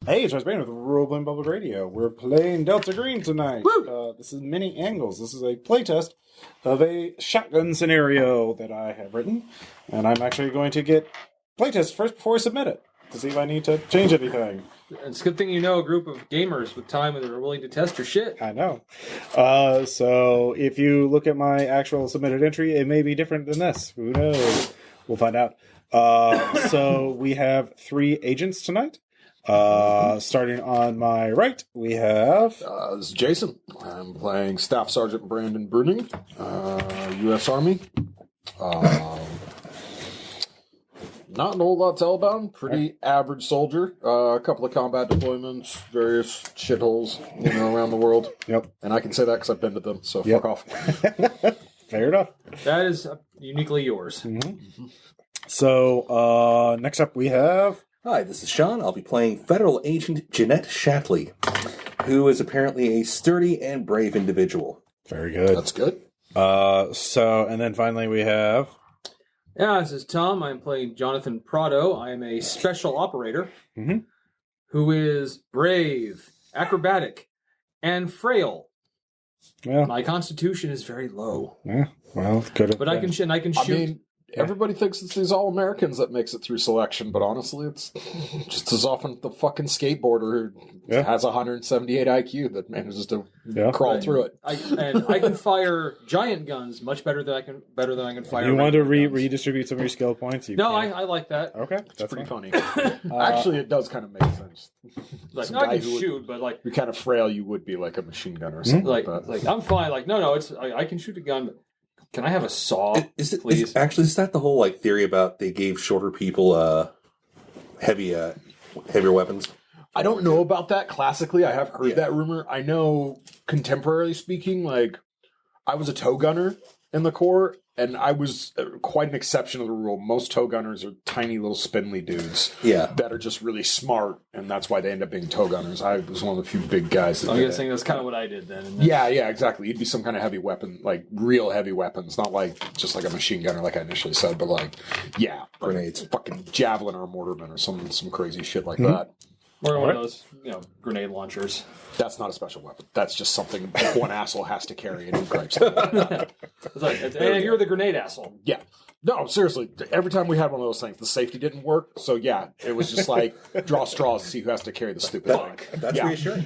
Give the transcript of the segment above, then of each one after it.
Hey, it's Rane with Roleplaying Public Radio. We're playing Delta Green tonight. This is Many Angles. This is a playtest of a shotgun scenario that I have written. And I'm actually going to get playtest first before I submit it to see if I need to change anything. It's a good thing you know a group of gamers with time that are willing to test your shit. I know. So if you look at my actual submitted entry, it may be different than this. Who knows? We'll find out. So we have 3 agents tonight. Starting on my right, we have... This is Jason. I'm playing Staff Sergeant Brandon Bruning, U.S. Army. Not an old lot to tell about him. Pretty average soldier. A couple of combat deployments, various shitholes, around the world. Yep. And I can say that because I've been to them, so fuck off. Fair enough. That is uniquely yours. Mm-hmm. So, next up we have... Hi, this is Shaun. I'll be playing Federal Agent Jeanette Shatley, who is apparently a sturdy and brave individual. Very good. That's good. And then finally we have... Yeah, this is Tom. I'm playing Jonathan Prado. I am a special operator who is brave, acrobatic, and frail. Yeah. My constitution is very low. Yeah, well, could have But I can shoot. I mean, everybody thinks it's these all-Americans that makes it through selection, but honestly, it's just as often the fucking skateboarder who has 178 IQ that manages to crawl through it. I can fire giant guns much better than I can fire. You want to redistribute some of your skill points? I like that. Okay, That's pretty funny. Actually, it does kind of make sense. Like, no, I can shoot, but like you're kind of frail, you would be like a machine gunner or something like that. Like I'm fine. Like no, it's I can shoot a gun. But can I have a saw, please? Is that the whole theory about they gave shorter people heavier weapons? I don't know about that classically. I have heard that rumor. I know contemporarily speaking, I was a tow gunner in the Corps, and I was quite an exception to the rule. Most tow gunners are tiny little spindly dudes that are just really smart, and that's why they end up being tow gunners. I was one of the few big guys. I'm guessing that's kind of what I did then. Yeah, exactly. You'd be some kind of heavy weapon, real heavy weapons, not just like a machine gunner like I initially said, but grenades. Fucking javelin or a mortarman or some crazy shit like that. Or one of those, grenade launchers. That's not a special weapon. That's just something one asshole has to carry and who gripes about. And you're the grenade asshole. Yeah. No, seriously. Every time we had one of those things, the safety didn't work. So, it was just draw straws to see who has to carry the stupid thing. That's reassuring.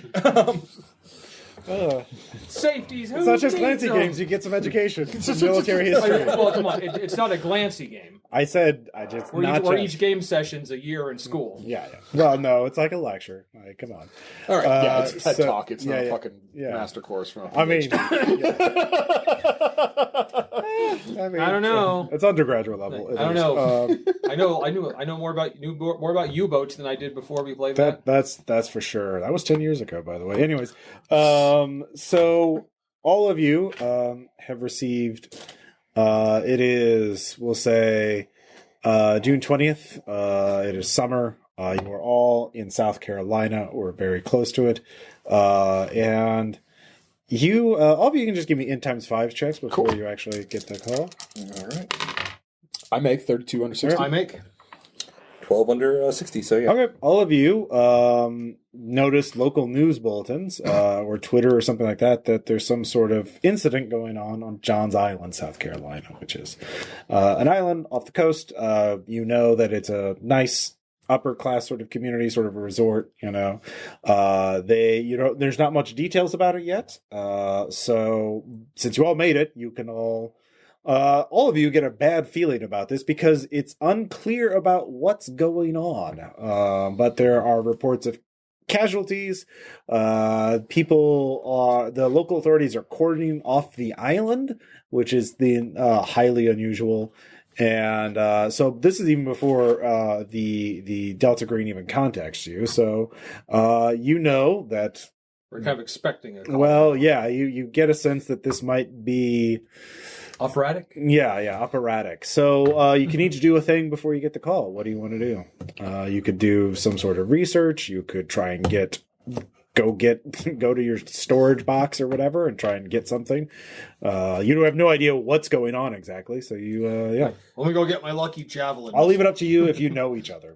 Safety's. It's not just Clancy games. You get some education. Some military history. Well, come on. It's not a Glancy game. I said Where each game session's a year in school. Yeah. Well, no, it's like a lecture. Come on. All right. It's a TED Talk. It's not a fucking master course from a PhD. I don't know. It's undergraduate level. I don't know. I know more about U-boats than I did before we played that. That's for sure. That was 10 years ago, by the way. Anyways, so all of you have received. It is, we'll say, June 20th. It is summer. You are all in South Carolina or very close to it. And you, all of you can just give me N times 5 checks before you actually get the call. All right. I make 32 under 60. I make 12 under 60, so Okay, all of you notice local news bulletins or Twitter or something like that there's some sort of incident going on Johns Island, South Carolina, which is an island off the coast. You know that it's a nice upper class sort of community, sort of a resort, there's not much details about it yet. So since you all made it, you can all of you get a bad feeling about this because it's unclear about what's going on. But there are reports of casualties. The local authorities are cordoning off the island, which is highly unusual. And so this is even before the Delta Green even contacts you. So you know that we're kind of expecting it. Well, yeah, you get a sense that this might be operatic. Yeah, operatic. So you can each do a thing before you get the call. What do you want to do? You could do some sort of research. You could try and go to your storage box or whatever and try and get something. You have no idea what's going on exactly, so Let me go get my lucky javelin. I'll leave it up to you if you know each other.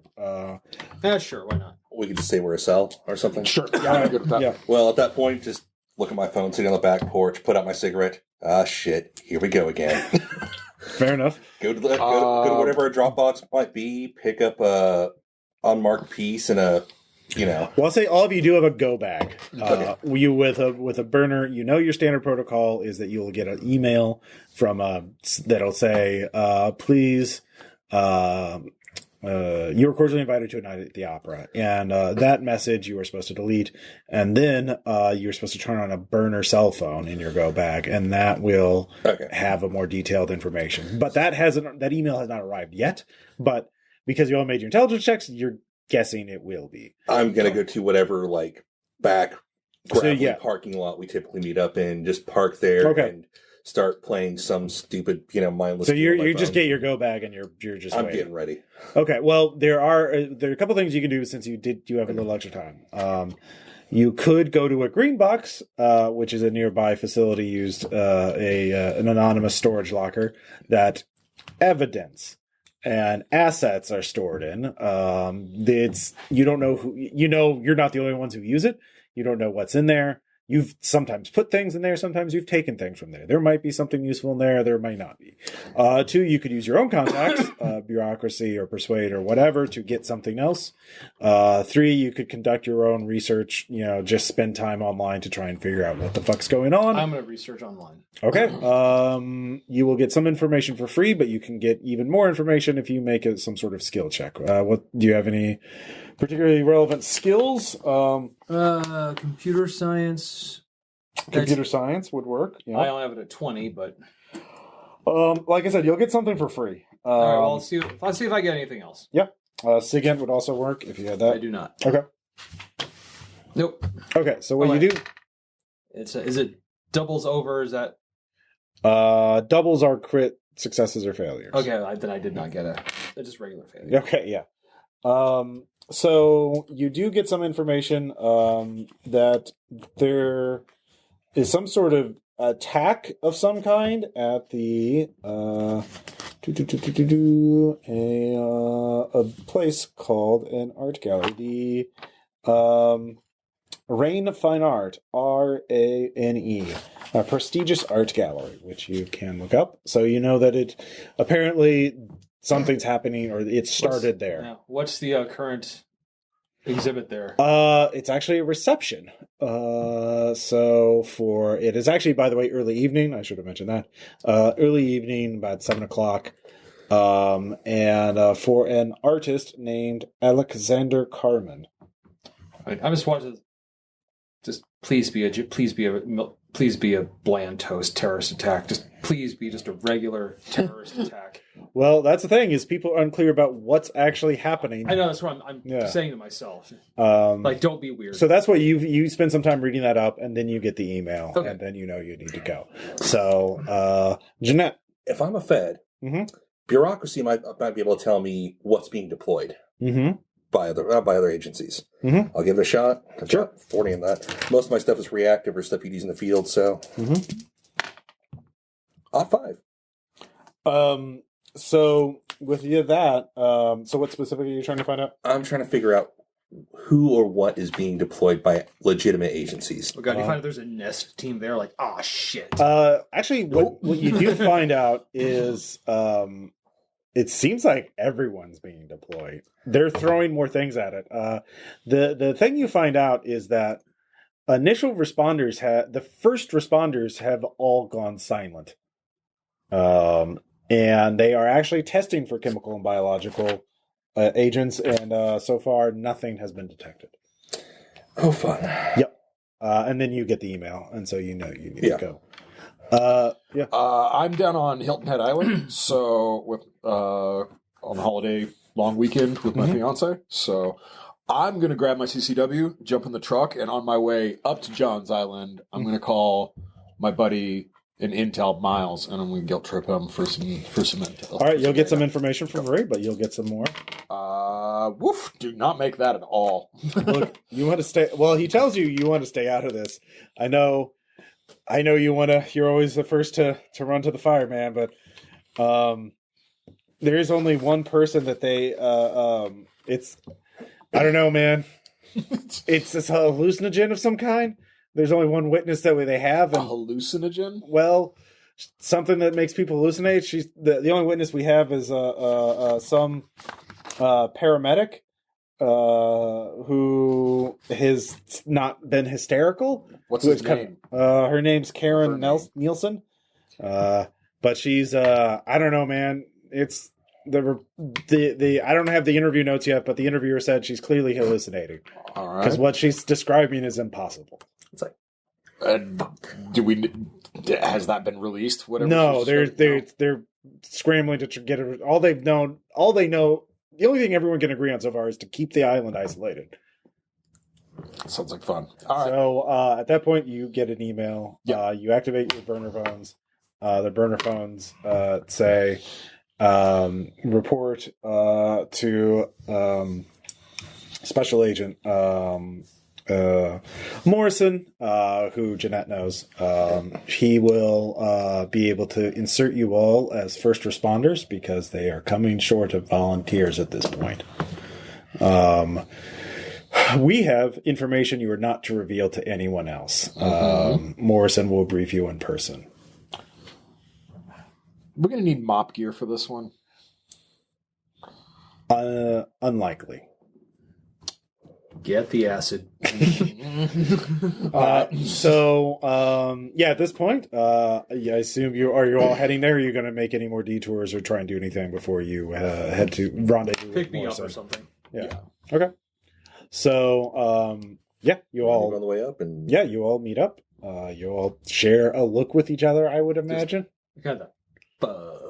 Yeah, sure, why not? we could just say we're a cell or something. Sure. Yeah, I'm good with that. Yeah. Well, at that point, just look at my phone sitting on the back porch, put out my cigarette. Ah, shit. Here we go again. Fair enough. Go to whatever our Dropbox might be, pick up a unmarked piece and a, Well, I'll say all of you do have a go bag. Okay. You with a burner. Your standard protocol is that you'll get an email from that'll say, "Please, you were cordially invited to a night at the opera," and that message you were supposed to delete, and then you're supposed to turn on a burner cell phone in your go bag, and that will have a more detailed information. But that email has not arrived yet. But because you all made your intelligence checks, you're guessing it will be. I'm going to go to whatever, back gravelly parking lot we typically meet up in, just park there and start playing some stupid, mindless. So you just get your go bag and you're just I'm waiting. getting ready. Okay, well, there are a couple things you can do since you have a little extra time. You could go to a green box, which is a nearby facility used an anonymous storage locker that evidence and assets are stored in. You don't know who, you're not the only ones who use it. You don't know what's in there. You've sometimes put things in there. Sometimes you've taken things from there. There might be something useful in there. There might not be. 2, you could use your own contacts, bureaucracy or persuade or whatever to get something else. 3, you could conduct your own research, just spend time online to try and figure out what the fuck's going on. I'm going to research online. Okay. You will get some information for free, but you can get even more information if you make some sort of skill check. Do you have any particularly relevant skills? Computer science. Computer science would work. Yeah. I only have it at 20, but like I said, you'll get something for free. all right, well, let's see if I get anything else. Yeah. SIGINT would also work if you had that. I do not. Okay. Nope. Okay, so what you do? Is it doubles over? Is that doubles are crit successes or failures. okay? Then I did not get a just regular failure. Okay, yeah. So you do get some information that there is some sort of attack of some kind at the a place called an art gallery. The Rane Fine Art, RANE, a prestigious art gallery, which you can look up. So you know that it apparently something's happening, or it started there. Yeah. What's the current exhibit there? It's actually a reception. It is actually, by the way, early evening. I should have mentioned that. Early evening, about 7:00. And for an artist named Alexander Carmen. I'm just watching. Just please be a bland toast terrorist attack. Just please be just a regular terrorist attack. Well, that's the thing, is people are unclear about what's actually happening. I know, that's what I'm saying to myself. Don't be weird. So that's what you spend some time reading that up, and then you get the email, and then you need to go. So, Jeanette. If I'm a Fed, bureaucracy might be able to tell me what's being deployed by other agencies. I'll give it a shot. I've got 40 in that. Most of my stuff is reactive or stuff you'd use in the field, so. Odd 5. So with that, so what specifically are you trying to find out? I'm trying to figure out who or what is being deployed by legitimate agencies. Oh god, you find there's a nest team there, like, oh shit. Actually, what you do find out is it seems like everyone's being deployed. They're throwing more things at it. The thing you find out is that the first responders have all gone silent. And they are actually testing for chemical and biological agents, and so far nothing has been detected. Oh, fun. Yep. And then you get the email, and so you know you need to go. I'm down on Hilton Head Island, so with on the holiday long weekend with my fiance. So I'm gonna grab my CCW, jump in the truck, and on my way up to John's Island, I'm gonna call my buddy in Intel Miles, and I'm gonna guilt trip him for some intel. All right, you'll get some information for free, but you'll get some more. Do not make that at all. Look, you want to stay. Well, he tells you want to stay out of this. I know you want to. You're always the first to run to the fire, man. But there is only one person that they. It's. I don't know, man. It's a hallucinogen of some kind. There's only one witness that they have. A And, hallucinogen? well, something that makes people hallucinate. She's the only witness we have is some paramedic who has not been hysterical. What's his name? Her name's Karen Her name. Nielsen. But she's I don't know, man. It's the I don't have the interview notes yet, but the interviewer said she's clearly hallucinating All right. because what she's describing is impossible. It's like, has that been released? Whatever. No, she's they're scrambling to get it. All they know. The only thing everyone can agree on so far is to keep the island isolated. Sounds like fun. All right. So at that point, you get an email. Yeah. You activate your burner phones. The burner phones say report to Special Agent Morrison, who Jeanette knows. He will be able to insert you all as first responders because they are coming short of volunteers at this point. We have information you are not to reveal to anyone else. Morrison will brief you in person. We're going to need mop gear for this one. Unlikely. Get the acid. At this point, I assume you're all heading there. Are you going to make any more detours or try and do anything before you head to rendezvous? Pick with me up Morrison? or something. Yeah. Okay. So, you all on the way up, and you all meet up. You all share a look with each other, I would imagine. Kind of.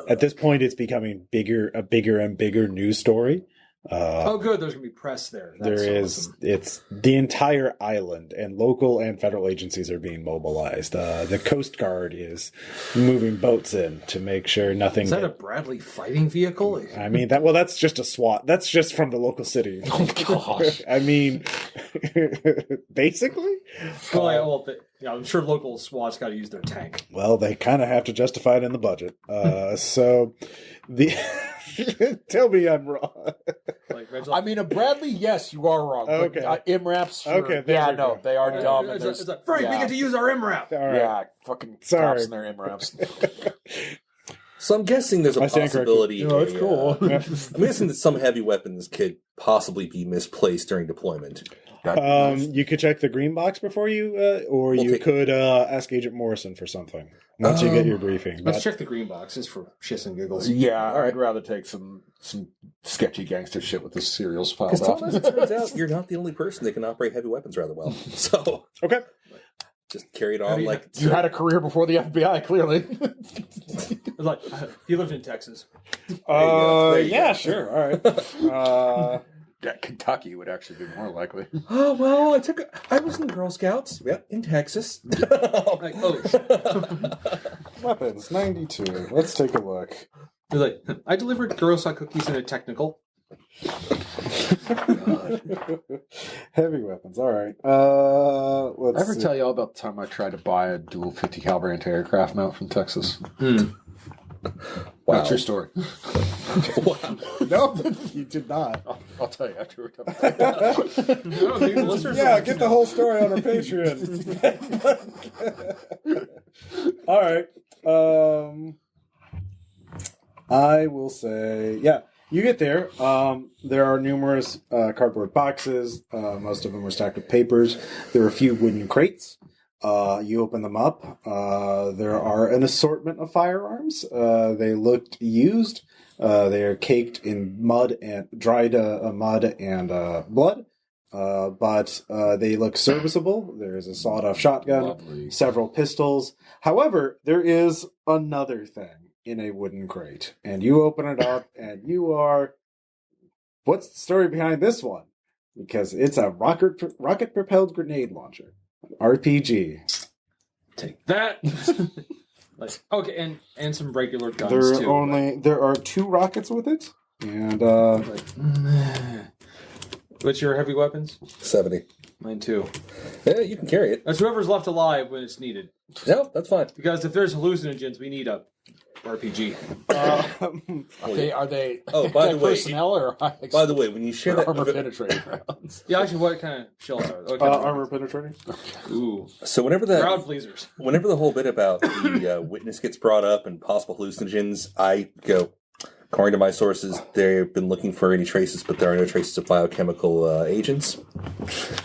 At this point, it's becoming a bigger and bigger news story. Oh, good. There's going to be press there. That's awesome. It's the entire island, and local and federal agencies are being mobilized. The Coast Guard is moving boats in to make sure nothing. Is that a Bradley fighting vehicle? I mean, that's just a SWAT. That's just from the local city. Oh, gosh. I mean, basically. I'm sure local SWAT's got to use their tank. Well, they kind of have to justify it in the budget. So tell me I'm wrong. I mean, a Bradley, yes, you are wrong. Okay. But MRAPs, sure. Okay, there we go. they are dumb. And It's like, Frank, we get to use our MRAP. All right. Yeah, fucking Sorry. cops and their MRAPs. so I'm guessing there's a I stand possibility. that's cool. Yeah. I'm guessing that some heavy weapons could possibly be misplaced during deployment. You could check the green box before you, or We'll you take- could ask Agent Morrison for something once you get your briefing. Let's But- check the green boxes for shits and giggles. Yeah, All right. I'd rather take some sketchy gangster shit with the serials filed Because off. Tom, as it turns out, you're not the only person that can operate heavy weapons rather well. So Okay. just carry it How do on you- like You had a career before the FBI, clearly. It's like, he lived in Texas. There you go. Sure. All right. Yeah, Kentucky would actually be more likely. Oh well, I was in Girl Scouts. Yep, in Texas. Like, oh, Weapons 92. Let's take a look. he's like, I delivered Girl Scout cookies in a technical. Heavy weapons. All right. Let's I ever see. tell you all about the time I tried to buy a dual 50 caliber anti-aircraft mount from Texas? Wow. That's your story. Wow. No, you did not. I'll tell you after we're done. No, maybe the listeners Yeah, will get know. the whole story on our Patreon. All right. I will say, you get there. There are numerous cardboard boxes. Most of them are stacked with papers. There are a few wooden crates. You open them up. There are an assortment of firearms. They looked used. They are caked in mud and dried mud and blood. But they look serviceable. There is a sawed-off shotgun, Lovely. several pistols. However, there is another thing in a wooden crate, and you open it up, and you are. What's the story behind this one? Because it's a rocket-propelled grenade launcher, RPG. Take that. Like, okay, and some regular guns too. There are 2 rockets with it, and What's your heavy weapons? 70. Mine too. Yeah, you can carry it. That's whoever's left alive when it's needed. No, that's fine. Because if there's hallucinogens, we need a RPG. Are they? Oh, by the way, personnel or by the way, when you share that armor penetrating rounds? Yeah, actually, what kind of shells are they? What kind of Armor penetrating. Ooh, So whenever crowd pleasers. whenever the whole bit about the witness gets brought up and possible hallucinogens, I go. According to my sources, they've been looking for any traces, but there are no traces of biochemical agents.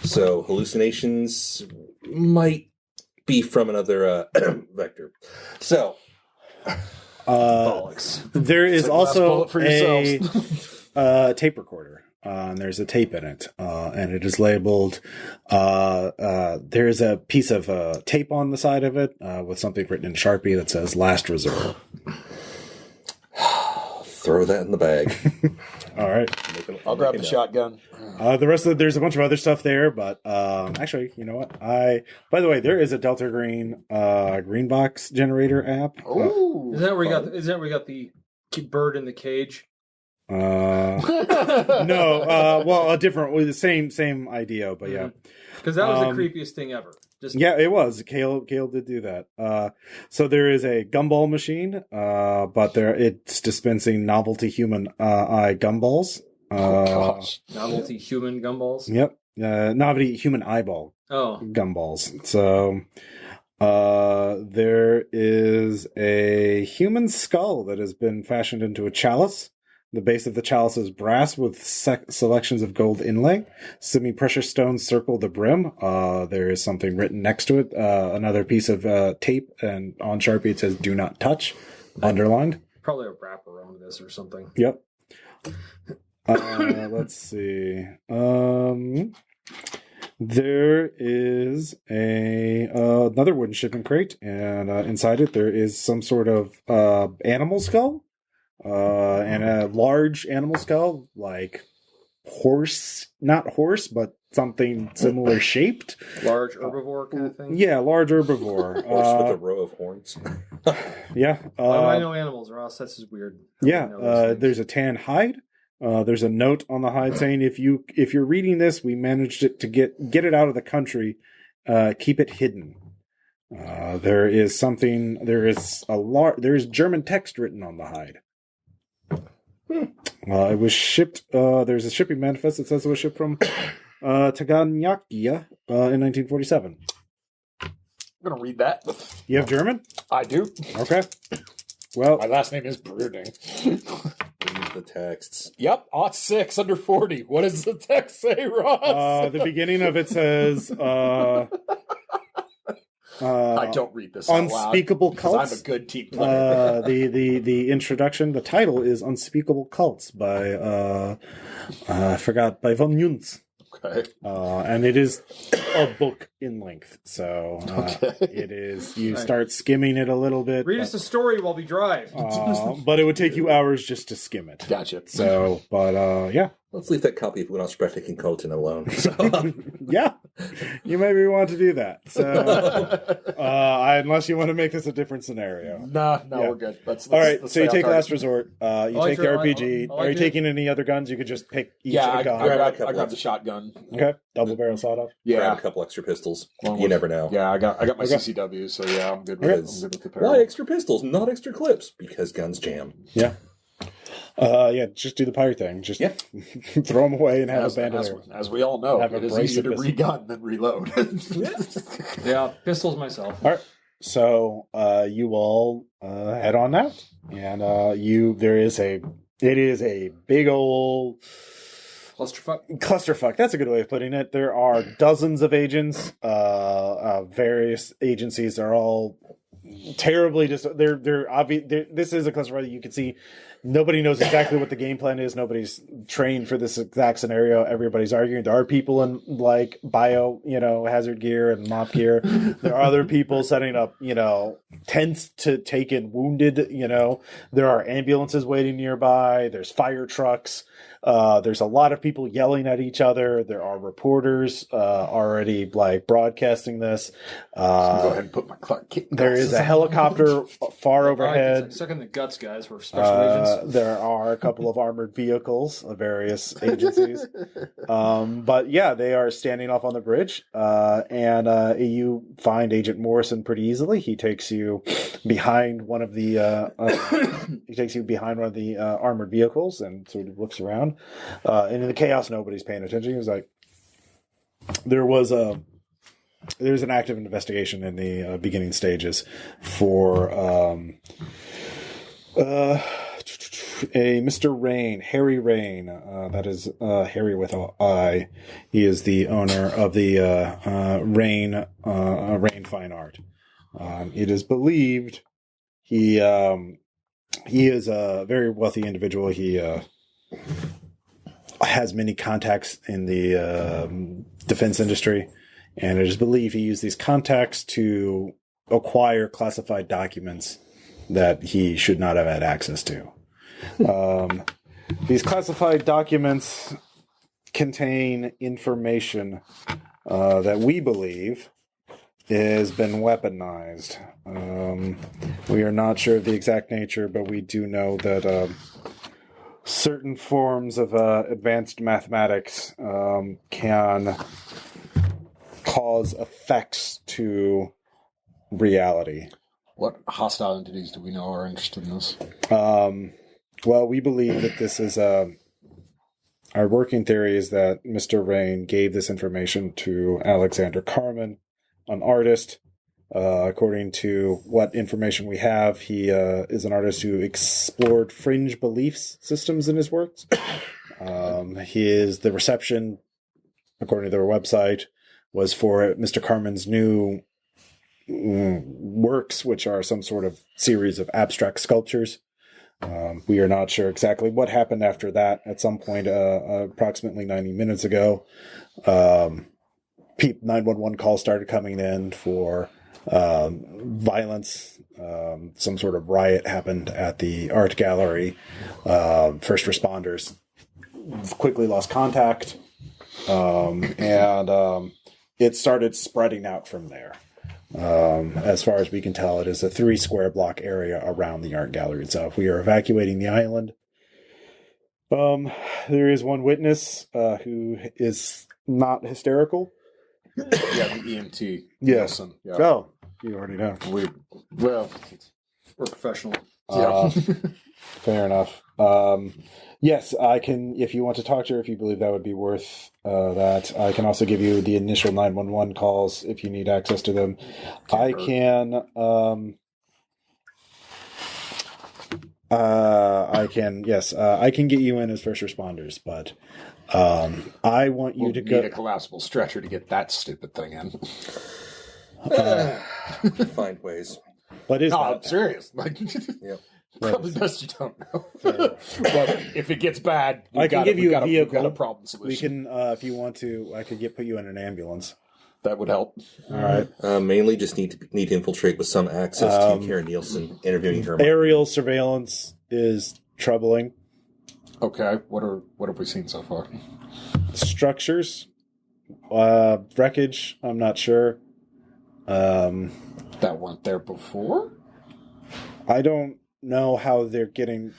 So hallucinations might be from another vector. So. There is also for a tape recorder. And there's a tape in it, and it is labeled. There is a piece of tape on the side of it with something written in Sharpie that says "Last Resort." Throw that in the bag. All right. I'll grab the shotgun. The rest of there's a bunch of other stuff there, but actually, you know what? By the way, there is a Delta Green green box generator app. Oh, Is that where you got? Is that where you got the bird in the cage? No, well, a different, with the same idea, but yeah. Because that was the creepiest thing ever. Just Yeah, it was. Kale did do that. So there is a gumball machine, but it's dispensing novelty human eye gumballs. gosh. novelty human gumballs. Yep. Novelty human eyeball Oh, gumballs. So there is a human skull that has been fashioned into a chalice. The base of the chalice is brass with selections of gold inlay. Semi-precious stones circle the brim. There is something written next to it. Another piece of tape, and on Sharpie it says "Do not touch," underlined. probably a wrap around this or something. Yep. Let's see. There is another wooden shipping crate, and inside it there is some sort of animal skull. And a large animal skull, like horse, not horse, but something similar shaped. Large herbivore kind of thing. Yeah, large herbivore. Horse with a row of horns. Yeah. Why do I know animals, Ross? That's just weird. Yeah. There's a tan hide. There's a note on the hide saying if you're reading this, we managed it to get it out of the country. Keep it hidden. There is German text written on the hide. It was shipped. There's a shipping manifest that says it was shipped from Taganyakia in 1947. I'm going to read that. You have German? I do. Okay. Well, My last name is Bruding. Read the texts. Yep, aught 6 under 40. What does the text say, Ross? the beginning of it says I don't read this out loud, Unspeakable 'cause Cults. I'm a good team player. The introduction, the title is Unspeakable Cults by I forgot, by von Juntz. Okay. And it is a book in length, so it is. You start skimming it a little bit. Read us a story while we drive. But it would take you hours just to skim it. Gotcha. So, but yeah, Let's leave that copy of We're Not Sprechen Colton alone. So, yeah, you maybe want to do that. So, unless you want to make this a different scenario. No, Yeah. we're good. Let's All right, let's so you stay take on Last target. Resort. You like take the your- RPG. I like Are you it. taking any other guns? You could just pick each Yeah, I gun. grabbed the shotgun. Okay, double barrel sawed off. grab Yeah. a couple extra pistols. Along You with- never know. Yeah, I got my Okay. CCW, so yeah, I'm good with Okay. it. I'm good with the Why pair. extra pistols, not extra clips? Because guns jam. Yeah. Just do the pirate thing. Just Yeah. throw them away and have As, a bandit as, there. as we all know, Have a it is brace easier of to pistols. regun than reload. Yeah, pistols myself. All right. So you all head on out, and it is a big old clusterfuck. That's a good way of putting it. There are dozens of agents. Various agencies are all terribly they're obvious. This is a clusterfuck that you can see. Nobody knows exactly what the game plan is. Nobody's trained for this exact scenario. Everybody's arguing. There are people in like hazard gear and mop gear. There are other people setting up, tents to take in wounded. There are ambulances waiting nearby. There's fire trucks. There's a lot of people yelling at each other. There are reporters already broadcasting this. Go ahead and put my Clark Kent There is glasses a on. helicopter far overhead. Suck in the guts, guys. We're special agents. There are a couple of armored vehicles of various agencies. But yeah, they are standing off on the bridge. And you find Agent Morrison pretty easily. He takes you behind one of the armored vehicles and sort of looks around. And in the chaos, nobody's paying attention. He was like, there's an active investigation in the beginning stages for a Mr. Rane, Harry Rane. That is Harry with an I. He is the owner of the Rane Fine Art. It is believed he is a very wealthy individual. He has many contacts in the defense industry. And it is believed he used these contacts to acquire classified documents that he should not have had access to. These classified documents contain information that we believe has been weaponized. We are not sure of the exact nature, but we do know that certain forms of advanced mathematics can cause effects to reality. What hostile entities do we know are interested in this? Well, we believe that this is our working theory is that Mr. Rane gave this information to Alexander Carmen, an artist. According to what information we have, he is an artist who explored fringe beliefs systems in his works. The reception, according to their website, was for Mr. Carmen's new works, which are some sort of series of abstract sculptures. We are not sure exactly what happened after that. At some point, approximately 90 minutes ago, 911 calls started coming in for violence. Some sort of riot happened at the art gallery. First responders quickly lost contact, and it started spreading out from there. As far as we can tell, it is a 3 square block area around the art gallery itself. We are evacuating the island. There is one witness who is not hysterical. Yeah, the EMT. Yes. Wilson. Yeah. Oh, you already know. We're professional. Yeah. Fair enough. Yes, I can, if you want to talk to her, if you believe that would be worth that. I can also give you the initial 911 calls if you need access to them. I can get you in as first responders, but I want you to go. Need a collapsible stretcher to get that stupid thing in. Find ways. What is that? I'm serious. Like, Yep. probably best you don't know. But if it gets bad, I can give you a vehicle. We've got a problem solution. We can, if you want to, I could put you in an ambulance. That would help. All right. Mainly just need to infiltrate with some access to Karen Nielsen interviewing her. Aerial surveillance is troubling. Okay. What have we seen so far? Structures, wreckage. I'm not sure. That weren't there before? I don't know how they're getting.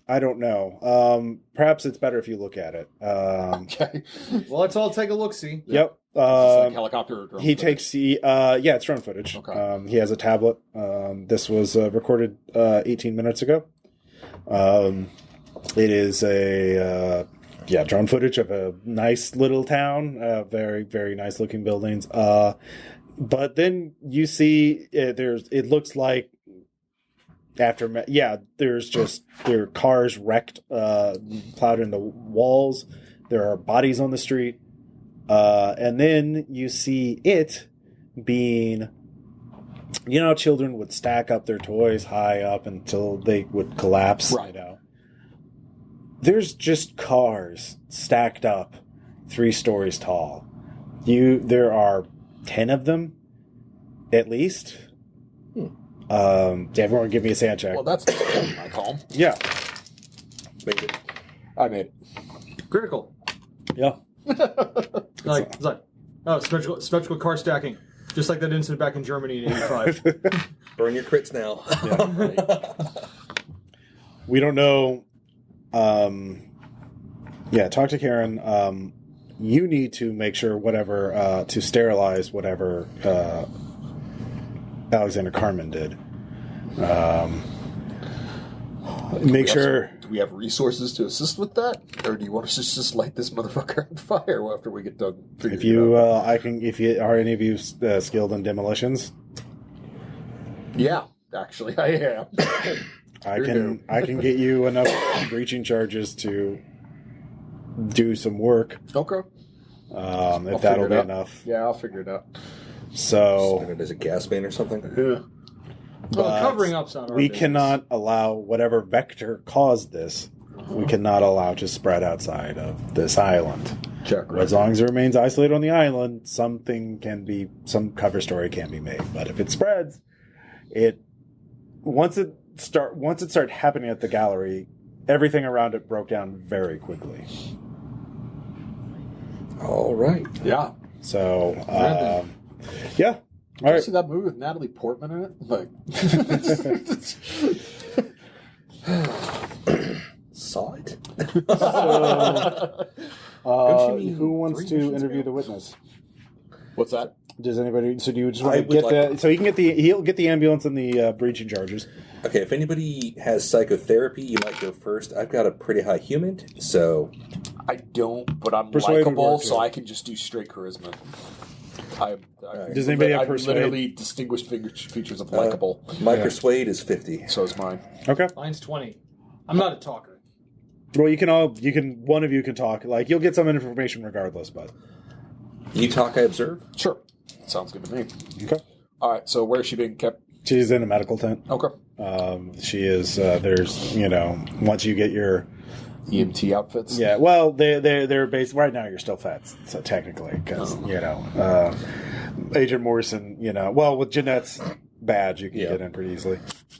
I don't know. Perhaps it's better if you look at it. Okay. Well, let's all take a look-see. Yep. Like helicopter or drone He footage? takes the. Yeah, it's drone footage. Okay. He has a tablet. This was recorded 18 minutes ago. It is a drone footage of a nice little town. Very, very nice looking buildings. But then you see it looks like after there are cars wrecked, plowed into walls. There are bodies on the street, and then you see it being, children would stack up their toys high up until they would collapse. Right. There's just cars stacked up 3 stories tall. There are 10 of them, at least. Everyone give me a sand check. Well, that's I call. Yeah. Made it. I made it. Critical. Yeah. It's like symmetrical car stacking. Just like that incident back in Germany in '85. Burn your crits now. we don't know. Yeah, talk to Karen. You need to make sure whatever to sterilize whatever Alexander Carmen did. Make sure. Do we have resources to assist with that, or do you want us to just light this motherfucker on fire after we get done? If you, if you are any of you skilled in demolitions, yeah, actually, I am. I can get you enough breaching charges to do some work. Okay. If that'll be enough. Yeah, I'll figure it out. So Spin it as a gas main or something. Yeah. Well, covering up's not our we business. cannot allow whatever vector caused this. We cannot allow to spread outside of this island. Check. As long as it remains isolated on the island, some cover story can be made. But if it spreads, once it started happening at the gallery, everything around it broke down very quickly. All right. Yeah. So, yeah. All Did you right. see that movie with Natalie Portman in it? Like, Saw it. Who wants to interview the witness? what's that? Does anybody? So do you just want I to would get like- the? So he can get the. He'll get the ambulance and the breaching charges. Okay, if anybody has psychotherapy, you might go first. I've got a pretty high human, so I don't, but I'm Persuade would likable, work, so too. I can just do straight charisma. Does anybody have I'm persuade? literally distinguished features of likable. my Yeah. persuade is 50. So is mine. Okay. Mine's 20. I'm not a talker. Well, one of you can talk. Like you'll get some information regardless, but You talk, I observe. Sure. Sounds good to me. okay. All right, so where's she being kept? She's in a medical tent. Okay. She is. There's once you get your EMT outfits? yeah. Well, they're based right now. You're still fat, so technically because Agent Morrison. Well, with Jeanette's badge, you can Yeah. get in pretty easily.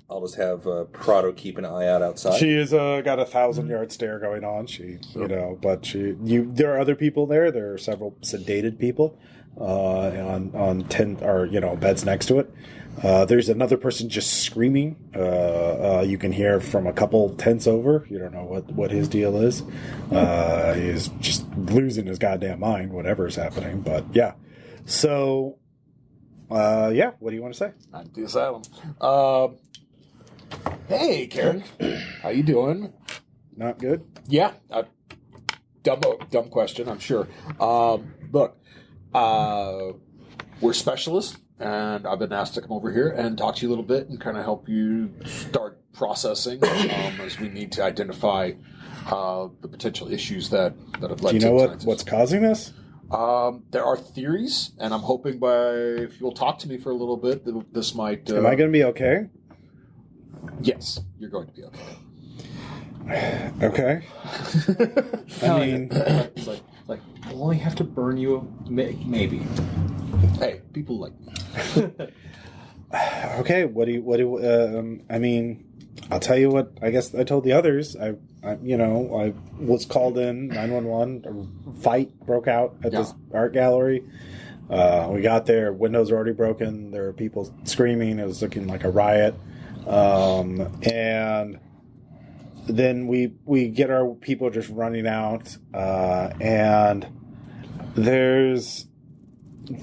I'll just have Prado keep an eye out outside. She is got a 1,000-yard stare going on. But there are other people there. There are several sedated people on tent or beds next to it. There's another person just screaming. You can hear from a couple tents over. You don't know what his deal is. He's just losing his goddamn mind, whatever is happening. But yeah, so what do you want to say? Not the asylum. Hey, Karen. How you doing? Not good. Yeah. Dumb question, I'm sure. Look, we're specialists, and I've been asked to come over here and talk to you a little bit and kind of help you start processing as we need to identify the potential issues that have led Do you to know tonight's- what's causing this? There are theories, and I'm hoping if you'll talk to me for a little bit, this might... Am I going to be okay? Yes, you're going to be okay. Okay. I mean, it's like we'll only have to burn you, maybe. Hey, people like me. okay. I mean, I'll tell you what. I guess I told the others. I was called in 911. A fight broke out at this art gallery. We got there. Windows were already broken. There were people screaming. It was looking like a riot. And then we get our people just running out, and there's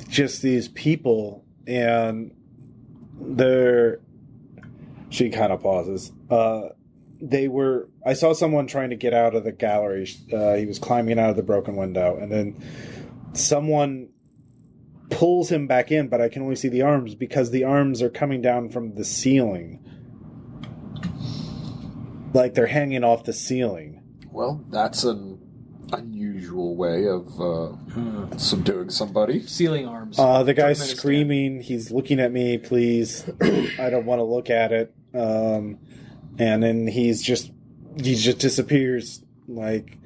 just these people, and she kind of pauses. I saw someone trying to get out of the gallery. He was climbing out of the broken window, and then someone pulls him back in, but I can only see the arms because the arms are coming down from the ceiling. Like they're hanging off the ceiling. Well, that's an unusual way of subduing somebody. Ceiling arms. The guy's Turkmenistan. screaming. He's looking at me, please. I don't want to look at it. And then he just disappears. Like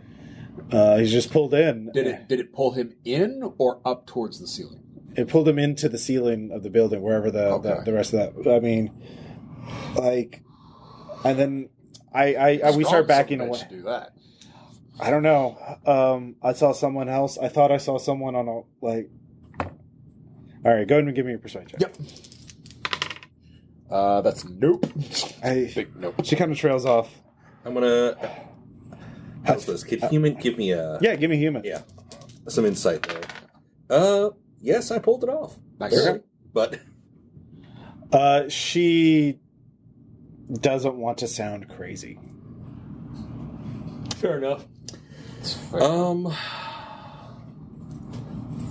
he's just pulled in. Did it pull him in or up towards the ceiling? It pulled him into the ceiling of the building, wherever the rest of that. I mean, like, and then we start backing away. Should do that. I don't know. I saw someone else. I thought I saw someone on a like. All right, go ahead and give me your persuasion check. Yep. That's nope. Hey, Big nope. she kind of trails off. I'm gonna. How's this? Could human give me a? Yeah, give me human. Yeah, some insight there. Yes, I pulled it off. Nice. Barely, but She doesn't want to sound crazy. Fair enough.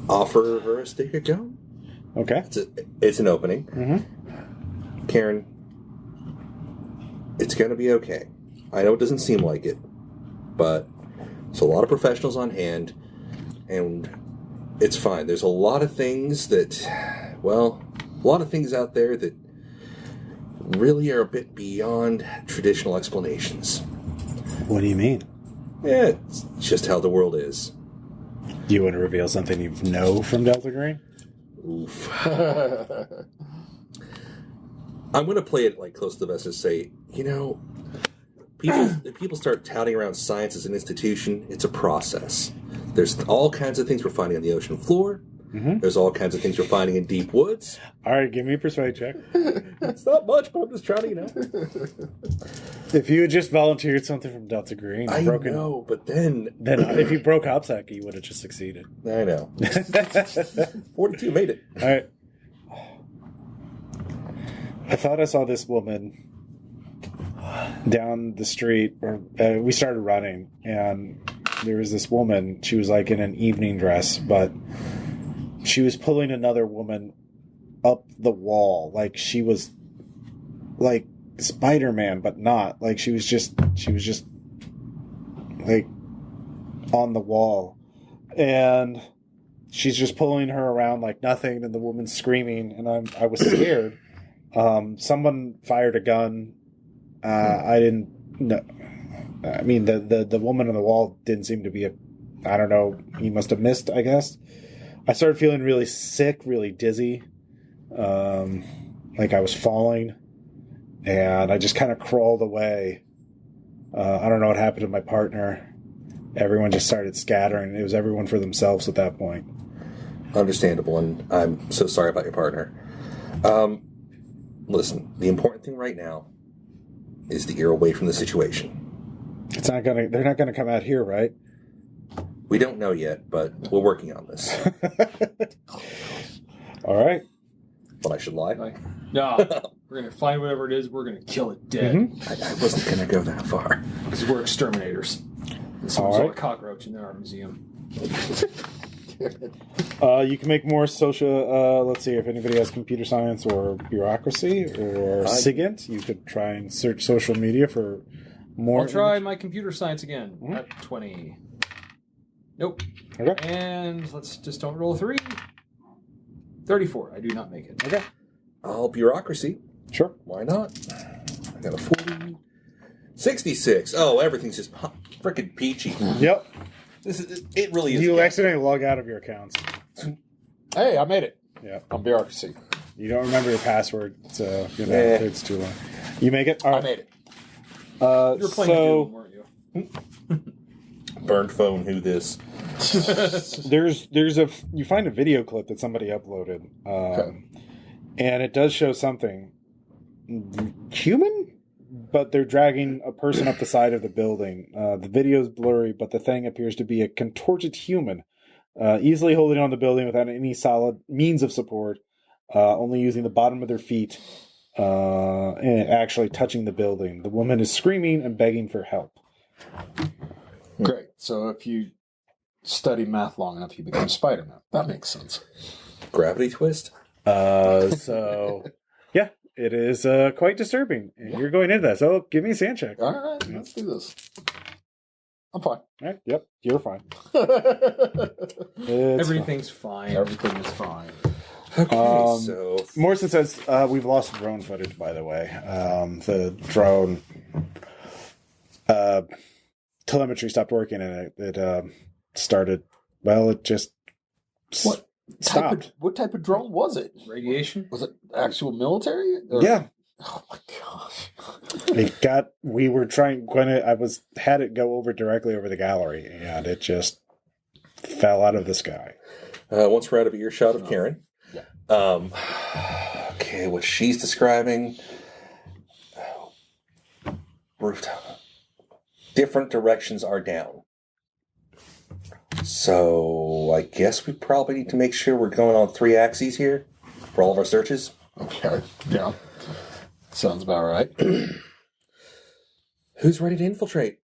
offer her a stick of gum. Okay. It's an opening. Mm-hmm. Karen, it's going to be okay. I know it doesn't seem like it, but there's a lot of professionals on hand, and it's fine. There's a lot of things that, well, a lot of things out there that really are a bit beyond traditional explanations. What do you mean? Yeah, it's just how the world is. Do you want to reveal something you know from Delta Green? Oof. I'm going to play it like close to the vest and say, if people start touting around science as an institution, it's a process. There's all kinds of things we're finding on the ocean floor. Mm-hmm. There's all kinds of things we're finding in deep woods. All right, give me a persuade check. It's not much, but I'm just trying to, If you had just volunteered something from Delta Green, I know, but then if you broke Hopsack, you would have just succeeded. I know. 42 made it. All right. I thought I saw this woman down the street, or we started running, and there was this woman. She was like in an evening dress, but she was pulling another woman up the wall, like she was like Spider-Man, but not. Like she was just like on the wall, and she's just pulling her around like nothing, and the woman's screaming, and I was scared. Someone fired a gun. I didn't know. I mean, the woman on the wall didn't seem to be I don't know. He must have missed, I guess. I started feeling really sick, really dizzy. Like I was falling. And I just kind of crawled away. I don't know what happened to my partner. Everyone just started scattering. It was everyone for themselves at that point. Understandable, and I'm so sorry about your partner. Listen, the important thing right now is that you're away from the situation. They're not gonna come out here, right? We don't know yet, but we're working on this. All right. But I should lie? No, we're going to find whatever it is. We're going to kill it dead. Mm-hmm. I wasn't going to go that far. Because we're exterminators. And someone saw a cockroach in our museum. You can make more social. Let's see if anybody has computer science or bureaucracy or SIGINT. You could try and search social media for more. I'll try my computer science again. At 20. Nope. Okay. And let's just don't roll a 3. 34. I do not make it. Okay. All bureaucracy. Sure. Why not? I got a 40. 66. Oh, everything's just freaking peachy. Yep. It really is. You accidentally log out of your accounts. Hey, I made it. Yeah. I'm bureaucracy. You don't remember your password, so it's too long. You make it? All right. I made it. You were playing Doom, weren't you? Burned phone, who this? You find a video clip that somebody uploaded, and it does show something human, but they're dragging a person up the side of the building. The video's blurry, but the thing appears to be a contorted human, easily holding on the building without any solid means of support, only using the bottom of their feet, and actually touching the building. The woman is screaming and begging for help. Great. So if you study math long enough, you become Spider-Man. That makes sense. Gravity twist? So, yeah, it is quite disturbing. And you're going into that. So give me a sand check. All right, let's do this. I'm fine. All right. Yep. You're fine. Everything's fine. Everything is fine. Okay, so... Morrison says, we've lost drone footage, by the way. The drone telemetry stopped working, and it started, it just stopped. What type of drone was it? Radiation? Was it actual military? Yeah. Oh my gosh. Had it go over directly over the gallery, and it just fell out of the sky. Once we're out of earshot of Karen. Yeah. Okay, what she's describing. Rooftop. different directions are down. So I guess we probably need to make sure we're going on 3 axes here for all of our searches. Okay. Yeah. Sounds about right. Who's ready to infiltrate?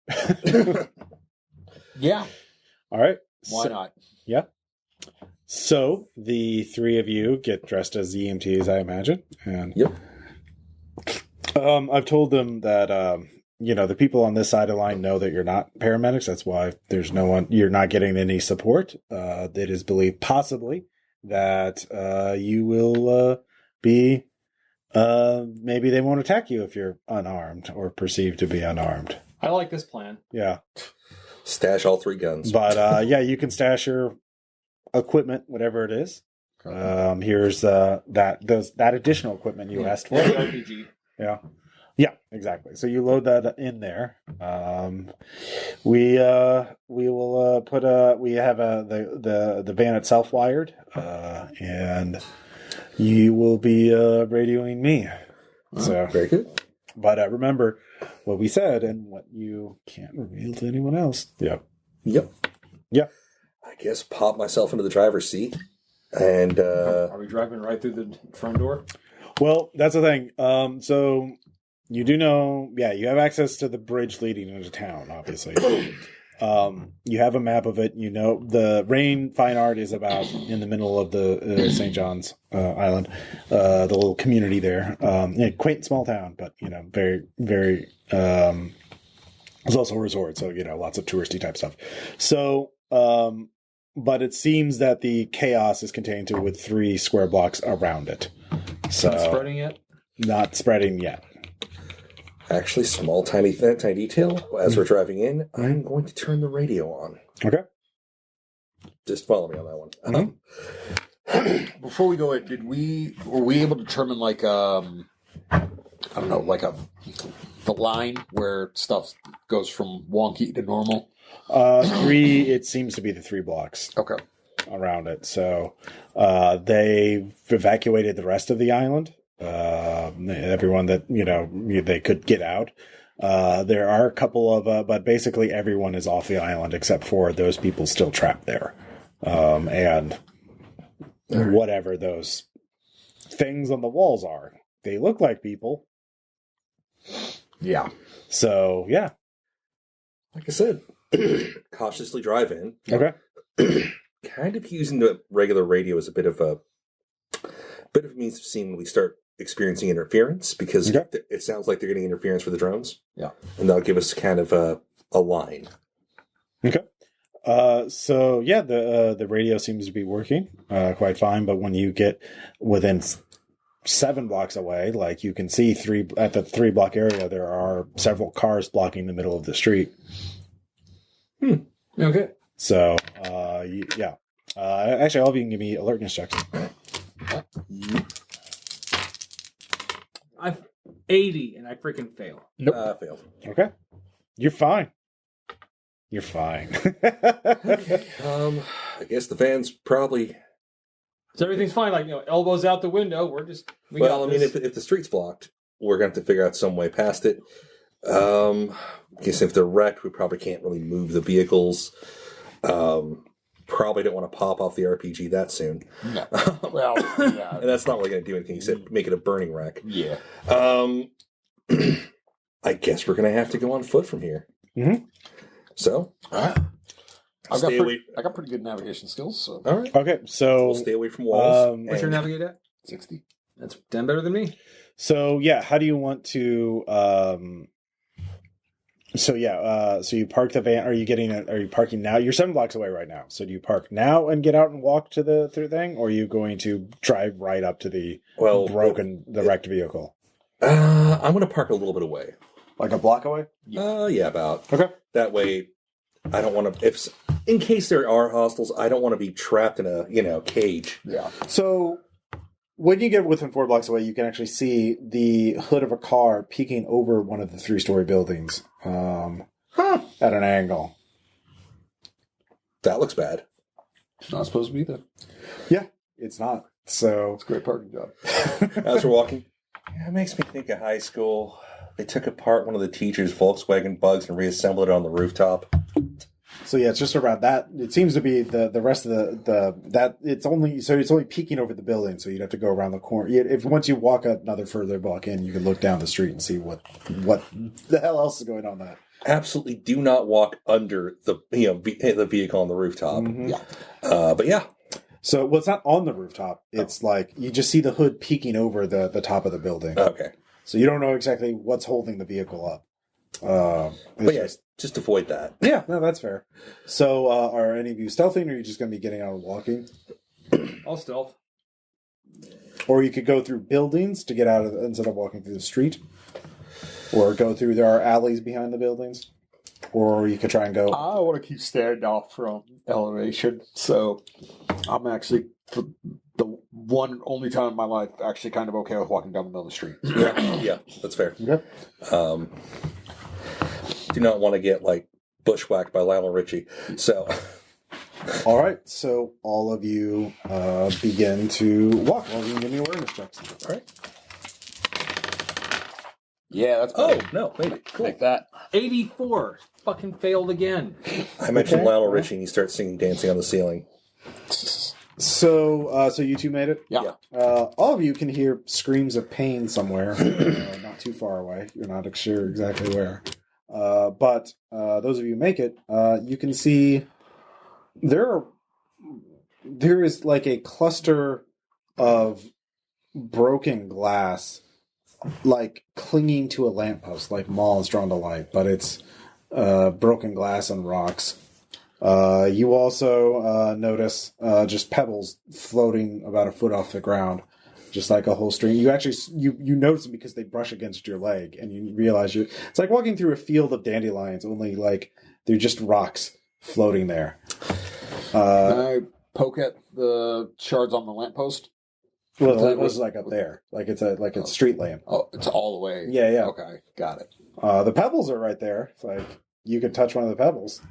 Yeah. All right. Why not? Yeah. So the 3 of you get dressed as EMTs, I imagine. And Yep. I've told them that the people on this side of the line know that you're not paramedics. That's why there's no one. You're not getting any support. It is believed possibly that you will be. Maybe they won't attack you if you're unarmed or perceived to be unarmed. I like this plan. Yeah. Stash all 3 guns. But you can stash your equipment, whatever it is. Here's that additional equipment you asked for. RPG. Yeah, exactly. So you load that in there. We will put we have the van itself wired, and you will be radioing me. So very good. But remember what we said and what you can't reveal to anyone else. Yep. I guess pop myself into the driver's seat, and Are we driving right through the front door? Well, that's the thing. So you do know, you have access to the bridge leading into town, obviously. You have a map of it. You know, the Rane Fine Art is about in the middle of the St. John's Island, the little community there. Quaint small town, but, very, very, there's also a resort. So, lots of touristy type stuff. So, but it seems that the chaos is contained with 3 square blocks around it. So Not spreading yet? Not spreading yet. actually, small, tiny detail. As we're driving in, I'm going to turn the radio on. Okay. Just follow me on that one. Before we go in, were we able to determine the line where stuff goes from wonky to normal? 3, it seems to be the 3 blocks. Okay. Around it. So they've evacuated the rest of the island. Everyone that, they could get out. There are a couple of, but basically everyone is off the island except for those people still trapped there. And whatever those things on the walls are. They look like people. Yeah. So, yeah. Like I said, cautiously drive in. Okay. Kind of using the regular radio as a bit of a means of seeing when we start experiencing interference, because it sounds like they're getting interference for the drones. Yeah. And that'll give us kind of a line. Okay. The radio seems to be working quite fine, but when you get within 7 blocks away, like you can see at the 3 block area, there are several cars blocking the middle of the street. Okay. So, actually, all of you can give me alertness checks. I've 80 and I freaking fail. Nope. Failed. Okay. You're fine. You're fine. I guess the van's probably... So everything's fine, elbows out the window. We're just... if the street's blocked, we're going to have to figure out some way past it. I guess if they're wrecked, we probably can't really move the vehicles. Probably don't want to pop off the RPG that soon. No. Well, yeah. And that's not really going to do anything except make it a burning wreck. Yeah. I guess we're going to have to go on foot from here. Mm-hmm. So, I got pretty good navigation skills. So. All right. Okay, so... We'll stay away from walls. What's your navigate at? 60. That's 10 better than me. So, how do you want to... So you park the van. Are you parking now? You're 7 blocks away right now. So do you park now and get out and walk to the thing? Or are you going to drive right up to the wrecked vehicle? I'm going to park a little bit away. Like a block away? About. Okay. That way, I don't want to, in case there are hostiles, I don't want to be trapped in a, cage. Yeah. So when you get within 4 blocks away, you can actually see the hood of a car peeking over one of the 3-story buildings at an angle. That looks bad. It's not supposed to be there. Yeah, it's not. So It's a great parking job. As we're walking, it makes me think of high school. They took apart one of the teacher's Volkswagen Bugs and reassembled it on the rooftop. So yeah, it's just around that. It seems to be the rest of it's only peeking over the building. So you'd have to go around the corner. If once you walk another further block in, you can look down the street and see what the hell else is going on there. Absolutely, do not walk under the the vehicle on the rooftop. Mm-hmm. Yeah, but yeah. So well, it's not on the rooftop. It's like you just see the hood peeking over the top of the building. Okay. So you don't know exactly what's holding the vehicle up. But yeah, just avoid that. Yeah, no, that's fair. So, are any of you stealthing, or are you just going to be getting out and walking? I'll stealth. Or you could go through buildings to get out of instead of walking through the street. Or there are alleys behind the buildings. Or you could try and go... I want to keep standing off from elevation, so I'm actually, for the only time in my life, actually kind of okay with walking down the middle of the street. Yeah, that's fair. Okay. Do not want to get, bushwhacked by Lionel Richie. So... All right, so all of you begin to walk. Well, you can give me awareness checks. All right. Yeah, that's Oh, no, maybe. Cool. Like that. 84. Fucking failed again. I mentioned Okay. Lionel Richie and he starts singing Dancing on the Ceiling. So you two made it? Yeah. All of you can hear screams of pain somewhere, not too far away. You're not sure exactly where. But those of you who make it, you can see there is like a cluster of broken glass, like clinging to a lamppost, like moths drawn to light, but it's broken glass and rocks. You also notice just pebbles floating about a foot off the ground, just like a whole stream. You actually you notice them because they brush against your leg, and you realize it's like walking through a field of dandelions, only like they're just rocks floating there. Can I poke at the shards on the lamppost? Well, the lamppost is like up there, like it's a street lamp. Oh, it's all the way. Yeah. Okay, got it. The pebbles are right there. It's like you could touch one of the pebbles.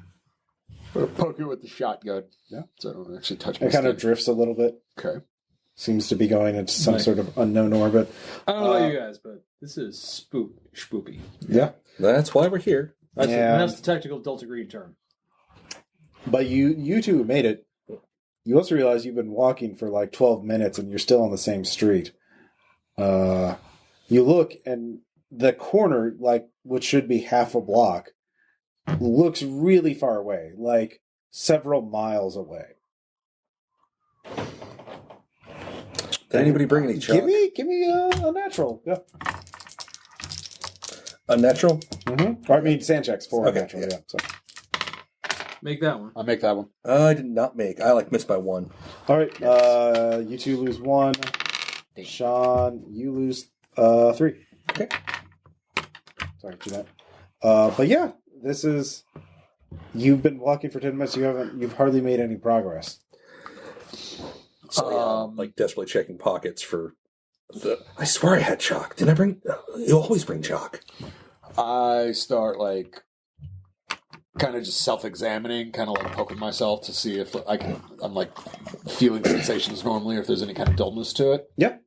Poke it with the shotgun. Yeah. So I don't actually touch my It kind of stick. drifts a little bit. Okay. Seems to be going into some Nice. sort of unknown orbit. I don't know about you guys, but this is spoopy. Yeah. That's why we're here. That's the technical Delta Green term. But you two made it. You also realize you've been walking for like 12 minutes and you're still on the same street. You look and the corner, like which should be half a block, looks really far away, like several miles away. Did anybody bring any chalk? Give me a natural. Yeah. Unnatural? Mm-hmm. Or, I mean, sand checks for Okay, a natural. Yeah. So. Make that one. I'll make that one. I did not make. I missed by one. All right. You two lose 1. Shaun, you lose 3. Okay. Sorry, Jeanette. But yeah, this is. You've been walking for 10 minutes. You've hardly made any progress. So desperately checking pockets for the. I swear I had chalk. Did I bring? You always bring chalk. I start kind of just self-examining, kind of poking myself to see if I'm feeling sensations normally, or if there's any kind of dullness to it. Yeah.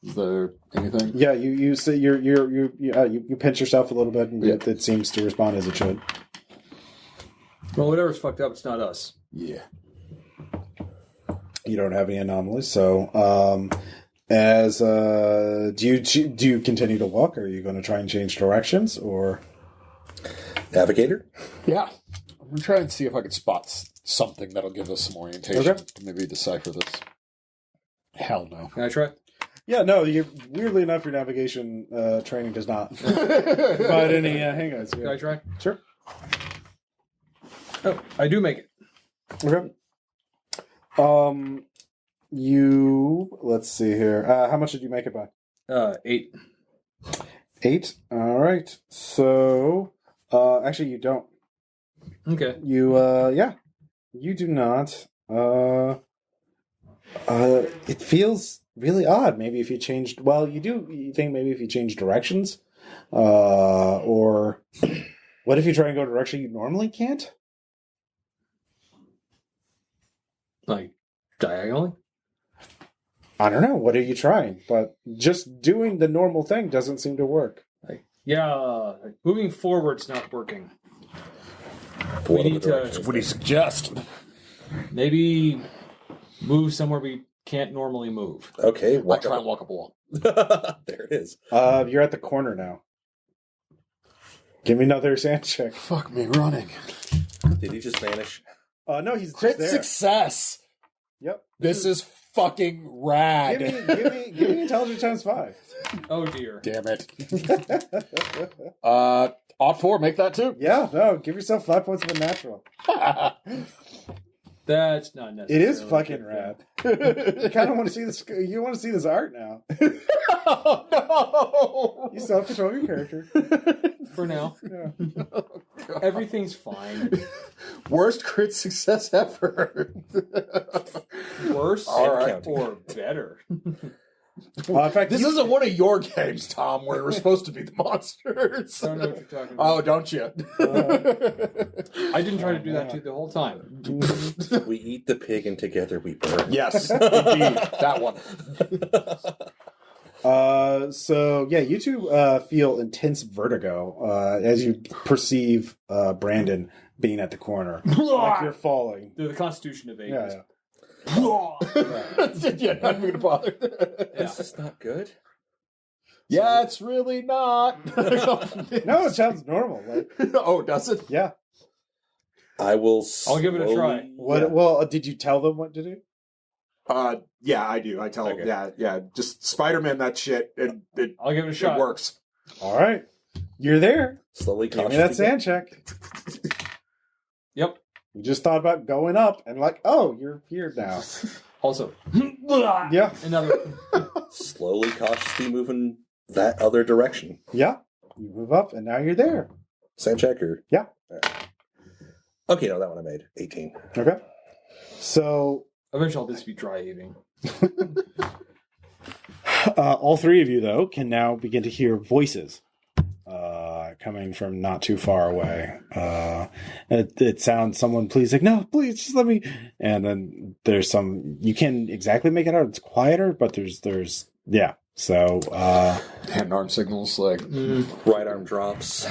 Is there anything? Yeah, you say you pinch yourself a little bit, and it seems to respond as it should. Well, whatever's fucked up, it's not us. Yeah. You don't have any anomalies, so do you continue to walk? Or are you going to try and change directions, or Navigator? Yeah. I'm going to try and see if I can spot something that'll give us some orientation to maybe decipher this. Hell no. Can I try? Yeah, no. Weirdly enough, your navigation training does not provide any hang-ups. Can I try? Sure. Oh, I do make it. Okay. Let's see here. How much did you make it by? 8. 8. All right. So, actually, you don't. Okay. You do not. It feels really odd. Maybe if you changed. Well, you think maybe if you change directions, or what if you try and go a direction you normally can't? Like diagonally? I don't know. What are you trying? But just doing the normal thing doesn't seem to work. Yeah, moving forward's not working. What need to- What do you suggest? Maybe move somewhere we can't normally move. Okay, I'll try and walk up a wall. There it is. You're at the corner now. Give me another sand check. Fuck me running. Did he just vanish? No, he's Crit just there. success. Yep. This is fucking rad. Give me intelligence times 5. Oh dear. Damn it. Odd 4, make that too. Yeah, no, give yourself 5 points of a natural. That's not necessary. It is fucking rad. You kind of want to see this. You want to see this art now. Oh, You still have control of your character. For now. Yeah. Everything's fine. Worst crit success ever. Worse All right. or better. In fact, This isn't one of your games, Tom, where we're supposed to be the monsters. I don't know what you're talking about. Oh, don't you? I didn't try to do that to you the whole time. We eat the pig and together we burn. Yes, indeed. That one. So yeah, you two feel intense vertigo as you perceive Brandon being at the corner, like you're falling. They're the Constitution of Vegas. Yeah. Yeah, not even gonna bother. This is not good. Yeah, it's really not. No, it sounds normal. Like, Oh, does it? yeah. I'll give it a try. What? Yeah. Well, did you tell them what to do? Yeah, I do. I tell Okay. them. Yeah. Just Spider-Man that shit. It I'll give it a shot. works. All right, you're there. Slowly, Give me that sand check. Yep. You just thought about going up and like, oh, you're here now. Also, Yeah, another. Slowly, cautiously moving that other direction. yeah. You move up and now you're there. Sand checker. Yeah. Okay, no, that one I made. 18. Okay. So Eventually, I'll just be dry heaving. all three of you, though, can now begin to hear voices coming from not too far away. It sounds someone please, like, no, please, just let me. And then there's some, you can't exactly make it out. It's quieter, but there's yeah. So Hand arm signals like. Right arm drops.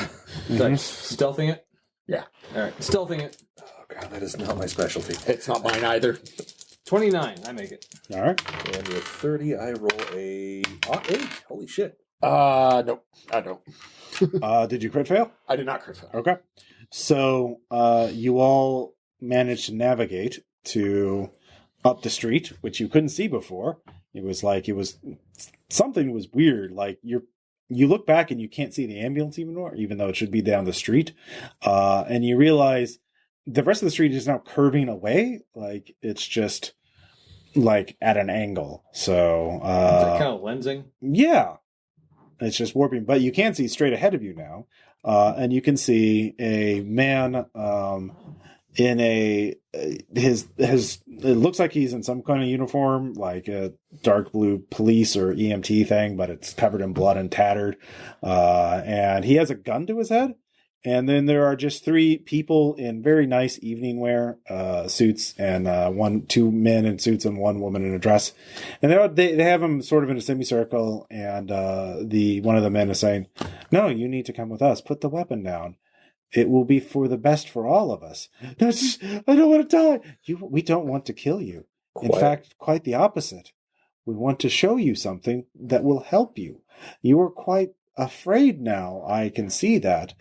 Stealthing it? Yeah. All right. Stealthing it. Oh, God, that is not my specialty. It's not mine either. 29. I make it. all right. And with 30, I roll a 8. Holy shit. Nope. I don't. Did you crit fail? I did not crit fail. Okay. So you all managed to navigate to up the street, which you couldn't see before. It was something was weird. Like you look back and you can't see the ambulance anymore, even though it should be down the street. And you realize the rest of the street is now curving away. Like it's just like at an angle. So Is that kind of lensing? yeah, it's just warping, but you can see straight ahead of you now. And you can see a man in it looks like he's in some kind of uniform, like a dark blue police or EMT thing, but it's covered in blood and tattered. And he has a gun to his head. And then there are just 3 people in very nice evening wear, suits, and 2 men in suits and 1 woman in a dress. And they have him sort of in a semicircle. And one of the men is saying, "No, you need to come with us. Put the weapon down. It will be for the best for all of us." "No, I don't want to die." We don't want to kill you. In fact, quite the opposite. We want to show you something that will help you. You are quite afraid now. I can see that.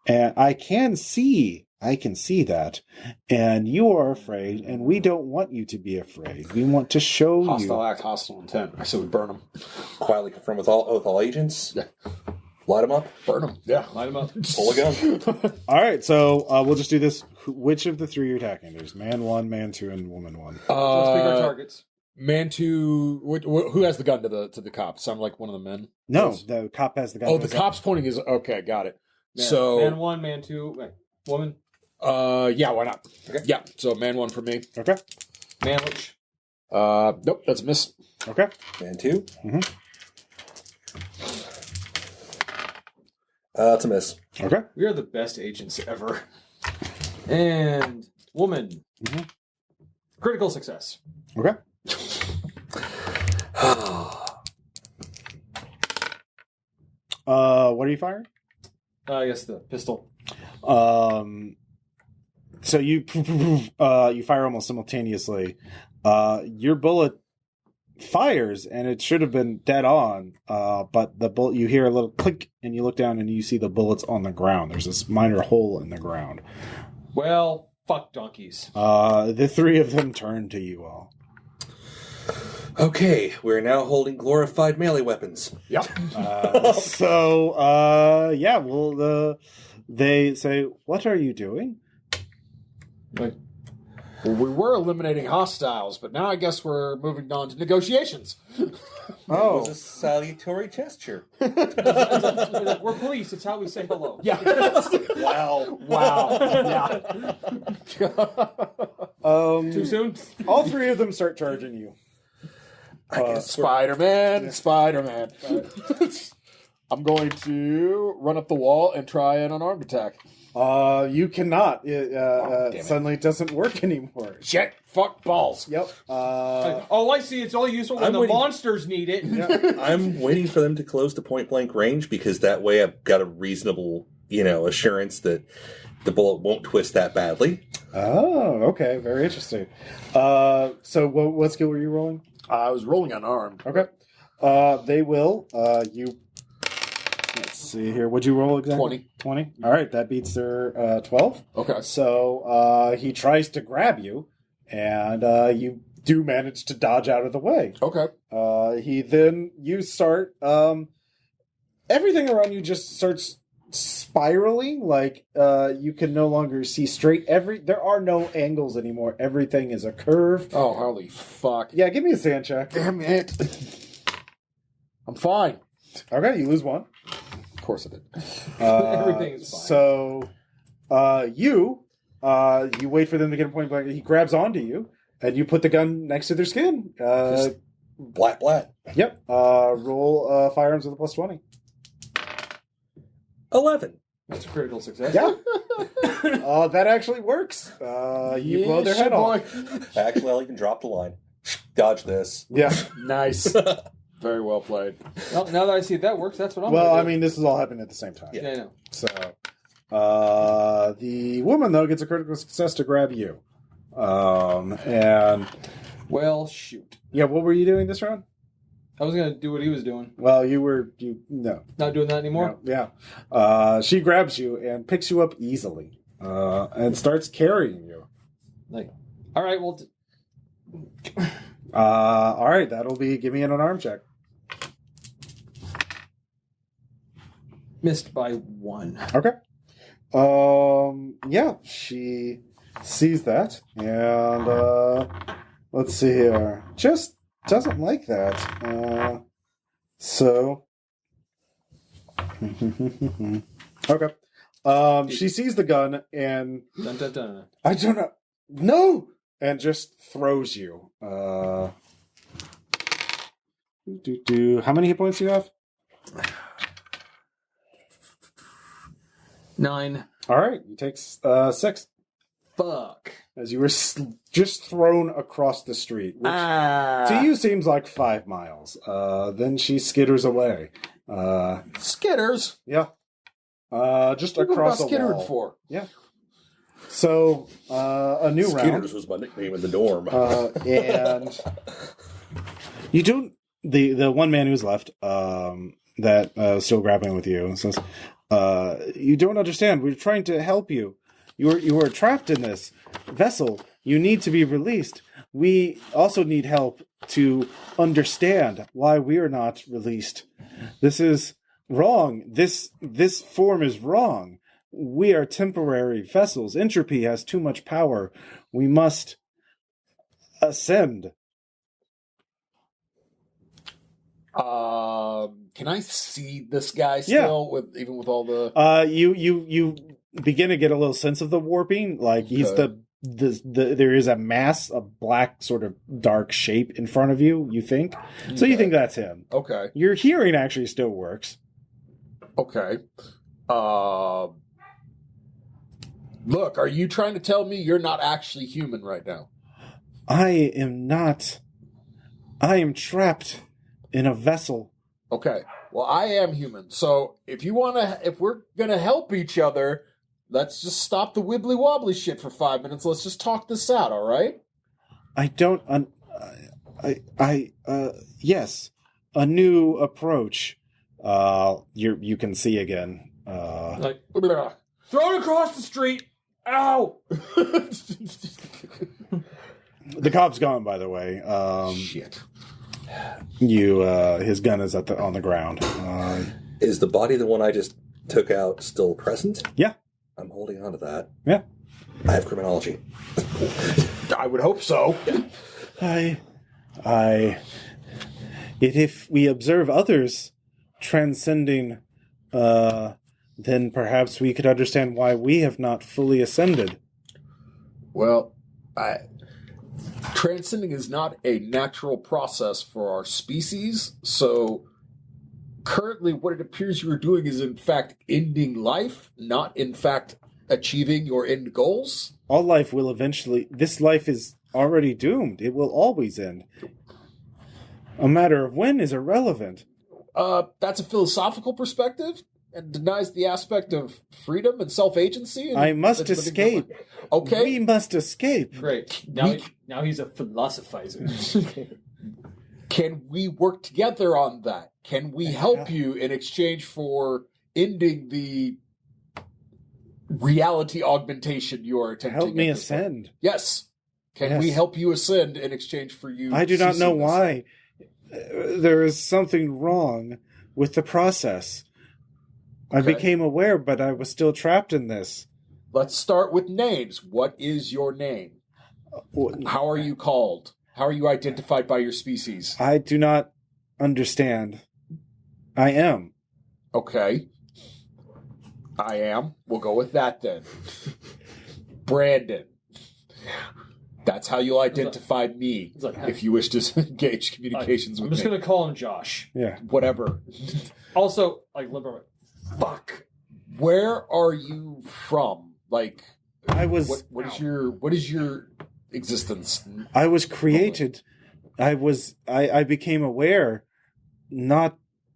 And I can see that. And you are afraid, and we don't want you to be afraid. We want to show Hostile you. act, hostile intent. I say we burn them. Quietly confirm with all agents. Yeah. Light them up. Burn them. Yeah. Light them up. Pull a gun. All right, so we'll just do this. Which of the 3 you're attacking? There's man 1, man 2, and woman 1. Let's pick our targets. Man 2. Who has the gun to the cop? Sound like one of the men? No, Yes. the cop has the gun. Oh, to the his head. cop's pointing his. Okay, got it. Man, So man 1, man 2, wait, woman. Yeah, why not? Okay. Yeah, so man 1 for me. Okay. Man which? Nope, that's a miss. Okay. Man 2. Mm-hmm. It's a miss. Okay. We are the best agents ever. And woman. Mhm. Critical success. Okay. What are you firing? I guess the pistol. So you fire almost simultaneously. Your bullet fires, and it should have been dead on. But the bullet, you hear a little click, and you look down, and you see the bullets on the ground. There's this minor hole in the ground. Well, fuck donkeys. The three of them turn to you all. Okay, we're now holding glorified melee weapons. Yep. They say, "What are you doing?" Like, Well, we were eliminating hostiles, but now I guess we're moving on to negotiations. It was a salutary gesture. we're police. It's how we say hello. Yeah. Wow. Yeah. Too soon? All three of them start charging you. Spider-Man. I'm going to run up the wall and try an unarmed attack. You cannot. Damn it. Suddenly it doesn't work anymore. Shit. Fuck balls. Yep. Oh, I see. It's only useful when I'm the waiting- monsters need it. I'm waiting for them to close to point blank range because that way I've got a reasonable, assurance that the bullet won't twist that badly. Oh, okay. Very interesting. So what skill were you rolling? I was rolling unarmed. Okay. They will. Let's see here. What'd you roll exactly? 20. All right. That beats their 12. Okay. So he tries to grab you, and you do manage to dodge out of the way. Okay. You start, everything around you just starts spiraling, like you can no longer see straight. There are no angles anymore. Everything is a curve. Oh, holy fuck. Yeah, give me a sand check. Damn it. I'm fine. Okay, you lose one. Of course I did. Everything is fine. So, you wait for them to get a point blank. He grabs onto you, and you put the gun next to their skin. Just blat. Yep. Roll firearms with a plus 20. 11. That's a critical success. Yeah. That actually works. You blow their head off. Actually, I'll even drop the line. Dodge this. Yeah. Nice. Very well played. Well, now that I see that works, that's what I'm Well, gonna I do. mean, this is all happening at the same time. Yeah, I know. So, the woman, though, gets a critical success to grab you. And, Well, shoot. yeah, what were you doing this round? I was going to do what he was doing. Well, no. Not doing that anymore? No, yeah. She grabs you and picks you up easily, and starts carrying you. Like, all right, well... All right, give me an unarmed check. Missed by 1. Okay. Yeah, she sees that, and let's see here. Just doesn't like that. So okay. She sees the gun and Dun, dun, dun. I don't know. No, and just throws you. How many hit points do you have? 9. All right, you take 6 Fuck. as you were just thrown across the street, which to you seems like 5 miles. Then she skitters away. Skitters? Yeah, just What across about the skittering wall. for? Yeah. So a new round, Skitters was my nickname in the dorm. and you don't. The one man who's left, that was still grappling with you, says, "You don't understand. We're trying to help you. You were trapped in this vessel. You need to be released. We also need help to understand why we are not released. This is wrong. This form is wrong. We are temporary vessels. Entropy has too much power. We must ascend." Can I see this guy still even with all the You begin to get a little sense of the warping. Like he's the there is a mass, a black sort of dark shape in front of you. You think so? You think that's him? Okay. Your hearing actually still works. Okay. Look, are you trying to tell me you're not actually human right now? I am not. I am trapped in a vessel. Okay. Well, I am human, so if we're gonna help each other, let's just stop the wibbly wobbly shit for 5 minutes. Let's just talk this out, all right? Yes, a new approach. You can see again. Like, throw it across the street. Ow! The cop's gone, by the way. Shit. His gun is on the ground. Is the body the one I just took out still present? Yeah. I'm holding on to that. Yeah. I have criminology. I would hope so. If we observe others transcending, then perhaps we could understand why we have not fully ascended. Well, transcending is not a natural process for our species, so currently what it appears you are doing is in fact ending life, not in fact achieving your end goals. All life will eventually... This life is already doomed. It will always end. A matter of when is irrelevant. That's a philosophical perspective and denies the aspect of freedom and self-agency. I must escape. Okay. We must escape. Great. Now he's a philosophizer. Can we work together on that? Can we help you in exchange for ending the reality augmentation you are attempting? Help me ascend. Yes. Can we help you ascend in exchange for you? I do not know why. There is something wrong with the process. I became aware, but I was still trapped in this. Let's start with names. What is your name? How are you called? How are you identified by your species? I do not understand. I am. Okay. I am. We'll go with that then. Brandon. That's how you'll identify me if you wish to engage communications with me. I'm just going to call him Josh. Yeah. Whatever. Also, fuck. Where are you from? Like, I was. What is your existence? I was created. I became aware.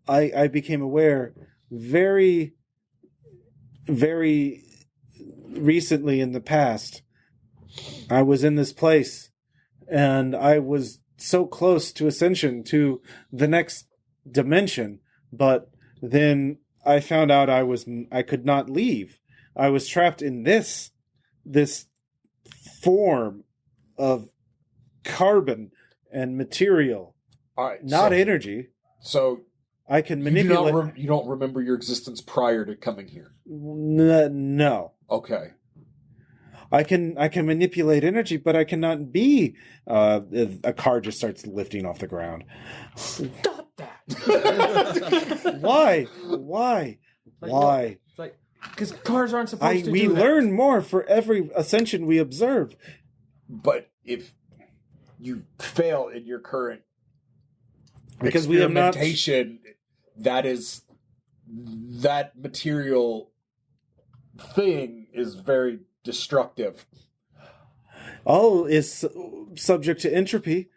I became aware very, very recently in the past. I was in this place, and I was so close to ascension to the next dimension, but then I found out I could not leave. I was trapped in this form of carbon and material, not energy. So I can manipulate. You don't remember your existence prior to coming here? No. Okay. I can manipulate energy, but I cannot be. A car just starts lifting off the ground. Stop that! Why? Why? It's like, because cars aren't supposed to we do that. learn more for every ascension we observe. But if you fail in your current because we have not experimentation, that material thing is very destructive. All is subject to entropy.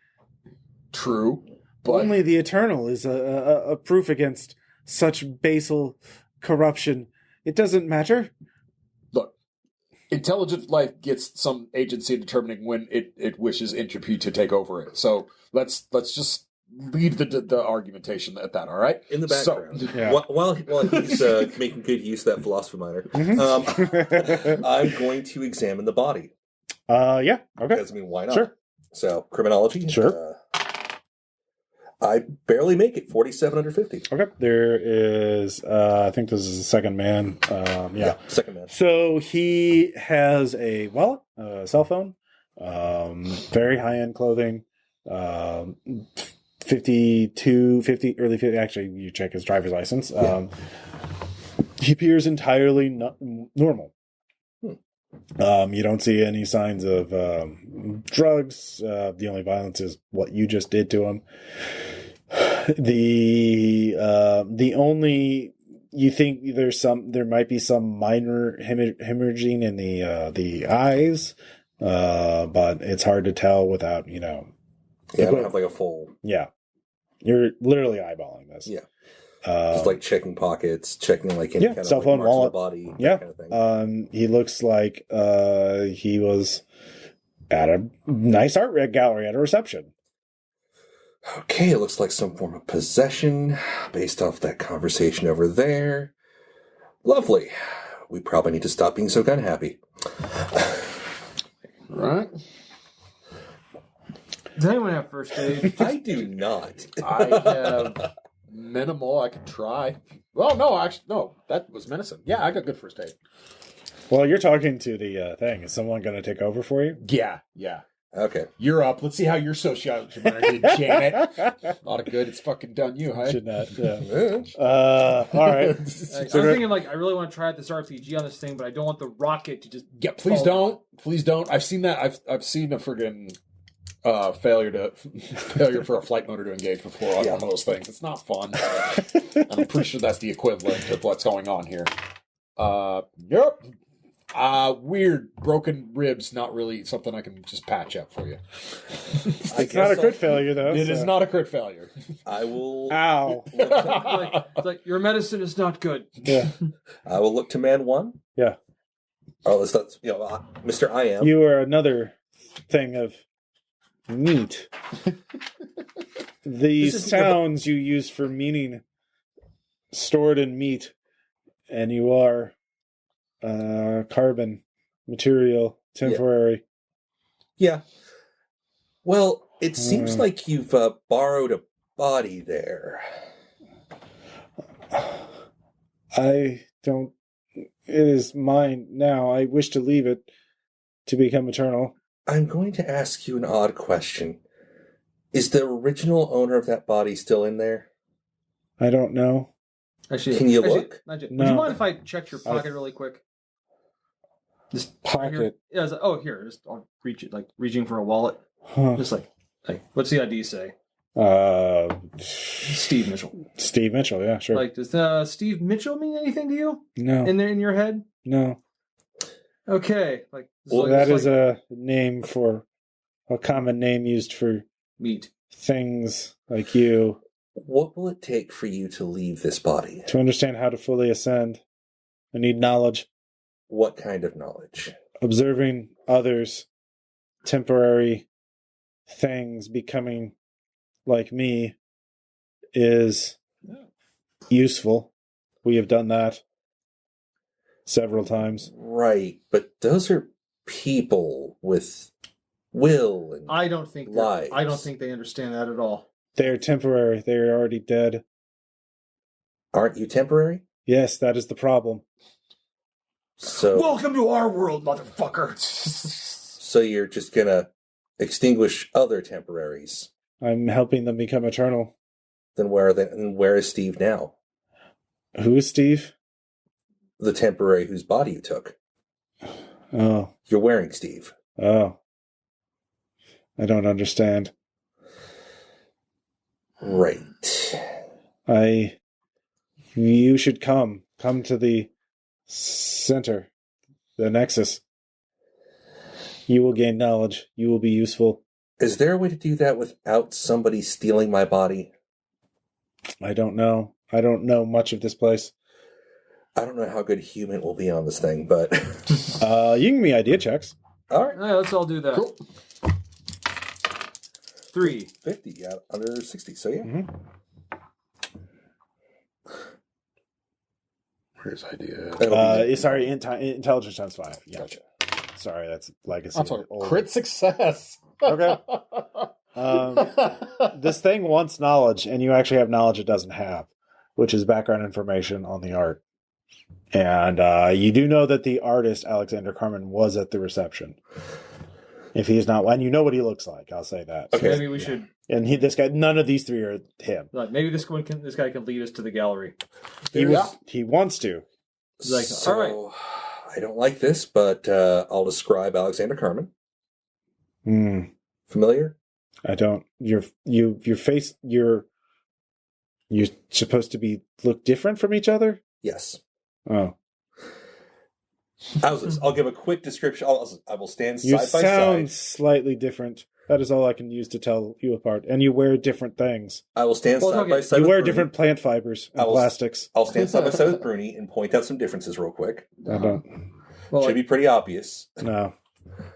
True, but only the eternal is a proof against such basal corruption. It doesn't matter. Look, intelligent life gets some agency in determining when it wishes entropy to take over it. So let's just leave the argumentation at that. All right. In the background, yeah. while he's making good use of that philosophy minor, I'm going to examine the body. Yeah. Okay. Because, why not? Sure. So criminology. Sure. I barely make it. 47 under 50. Okay. There is. I think this is the second man. Yeah. Second man. So he has a wallet, a cell phone, very high end clothing. 50, early 50, actually, you check his driver's license. He appears entirely normal. You don't see any signs of drugs. The only violence is what you just did to him. The only, you think there might be some minor hemorrhaging in the eyes, but it's hard to tell without, Yeah, I don't have like a full... Yeah. You're literally eyeballing this. Yeah. Just like checking pockets, checking like any kind of cell phone, marks on wallet. the body, Yeah. that kind of thing. He looks like he was at a nice art gallery at a reception. Okay, it looks like some form of possession based off that conversation over there. Lovely. We probably need to stop being so gun happy. Right? Does anyone have first aid? I do not. I have minimal. I could try. Well, no, actually, no. That was medicine. Yeah, I got good first aid. Well, you're talking to the thing. Is someone going to take over for you? Yeah. Okay. You're up. Let's see how your sociology did, Janet. A lot of good. It's fucking done you, huh? Jeanette, yeah. All right. I'm thinking, like, I really want to try out this RPG on this thing, but I don't want the rocket to just... Yeah, please don't. Please don't. I've seen that. I've seen a friggin' failure for a flight motor to engage before on one of those things. It's not fun. I'm pretty sure that's the equivalent of what's going on here. Yep. Weird broken ribs. Not really something I can just patch up for you. It's not a crit failure, though. It is not a crit failure. I will. Ow. It's like, your medicine is not good. Yeah. I will look to man one. Yeah. Oh, that's Mr. I am. You are another thing of meat. The sounds you use for meaning stored in meat, and you are carbon material, temporary. Yeah. Well, it seems like you've borrowed a body there. I don't. It is mine now. I wish to leave it to become eternal. I'm going to ask you an odd question. Is the original owner of that body still in there? I don't know. Actually, Can you look? Would you No. mind if I checked your pocket really quick? Just right here. Pocket. Yeah, here. Just I'll reach it, like reaching for a wallet. Huh. Just like, what's the ID say? Steve Mitchell. Steve Mitchell, yeah, sure. Like, does Steve Mitchell mean anything to you? No. In your head? No. Okay. Like, Well, that is a name for a common name used for meat. things like you. What will it take for you to leave this body? To understand how to fully ascend, I need knowledge. What kind of knowledge? Observing others, temporary things becoming like me is useful. We have done that several times. Right, but those are people with will and I don't think they understand that at all. They're temporary. They are already dead. Aren't you temporary? Yes, that is the problem. So Welcome to our world, motherfucker. So you're just gonna extinguish other temporaries. I'm helping them become eternal. Then where are they? And where is Steve now? Who is Steve? The temporary whose body you took. Oh. You're wearing Steve. Oh. I don't understand. Right. You should come to the center, the nexus. You will gain knowledge. You will be useful. Is there a way to do that without somebody stealing my body? I don't know. I don't know much of this place. I don't know how good human will be on this thing, but You can give me idea checks. all right. Yeah, let's all do that. Cool. 3. 50, yeah, under 60. So yeah. Mm-hmm. Where's idea? That'll be- Sorry, intelligence times 5. Yeah. Gotcha. Sorry, that's legacy. That's all. Old. Crit success. Okay. This thing wants knowledge, and you actually have knowledge it doesn't have, which is background information on the art. And you do know that the artist, Alexander Carmen, was at the reception. If he's not, and you know what he looks like, I'll say that. Okay. Maybe we should. And this guy, none of these three are him. Like, maybe this guy can lead us to the gallery. He wants to. He's like, So, all right. I don't like this, but I'll describe Alexander Carmen. Familiar? I don't. Your face. You're supposed to look different from each other. Yes. Oh, I'll give a quick description. I will stand you side by sound side. slightly different. That is all I can use to tell you apart. And you wear different things. I will stand side by side. You with wear Bruni. different plant fibers and plastics. I'll stand side by side with Bruni and point out some differences real quick. I don't. Well, Should be pretty obvious. No.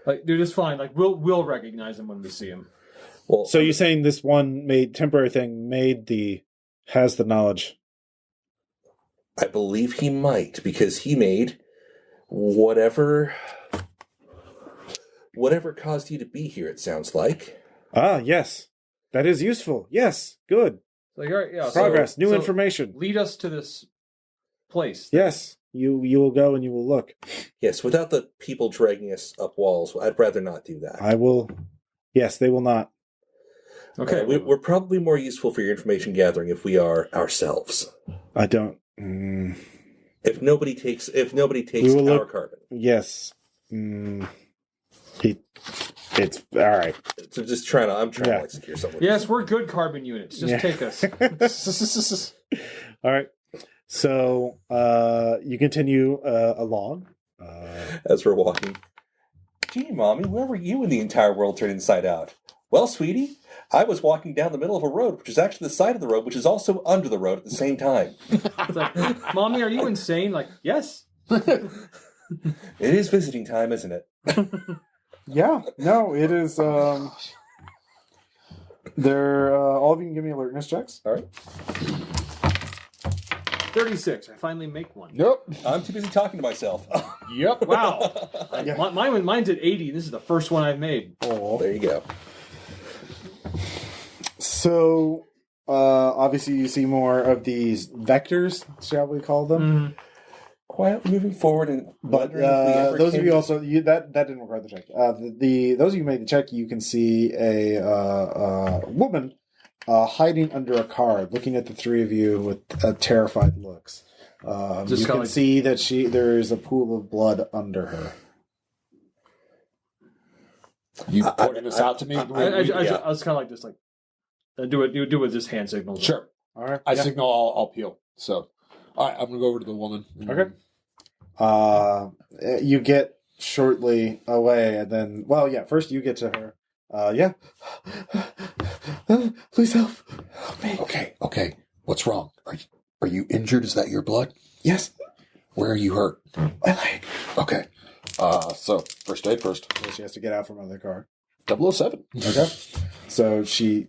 like, dude, it's fine. Like, we'll recognize him when we see him. Well, So you're saying this one temporary thing has the knowledge? I believe he might, because he made whatever caused you to be here, it sounds like. Ah, yes. That is useful. Yes. Good. Like, all right, yeah. Progress. So New information. Lead us to this place. Yes. You will go and you will look. Yes, without the people dragging us up walls, I'd rather not do that. I will. Yes, they will not. Okay. We're probably more useful for your information gathering if we are ourselves. I don't. If nobody takes our carbon. Yes. It's all right. So I'm trying to secure something. Yes, we're good carbon units. Just take us. All right. So you continue along. As we're walking. Gee, Mommy, where were you when the entire world turned inside out? Well, sweetie, I was walking down the middle of a road, which is actually the side of the road, which is also under the road at the same time. It's like, Mommy, are you insane? Like, yes. It is visiting time, isn't it? Yeah. No, it is. They're all of you can give me alertness checks. All right. 36. I finally make one. Nope. I'm too busy talking to myself. Yep. Wow. Mine's at 80. This is the first one I've made. Oh, There you go. So obviously you see more of these vectors, shall we call them? Mm-hmm. Quietly moving forward and But those of you also that didn't require the check. Those of you who made the check, you can see a woman hiding under a car, looking at the three of you with terrified looks. You can see that there is a pool of blood under her. You pointing this out to me? I was kind of like this, like do it with this hand signal. Sure. All right. I signal I'll peel. So, all right, I'm going to go over to the woman. Okay. You get shortly away, and then, first you get to her. Please help me. Okay. What's wrong? Are you injured? Is that your blood? Yes. Where are you hurt? My leg. Okay. So first aid first. So she has to get out from under the car. 007. Okay. So she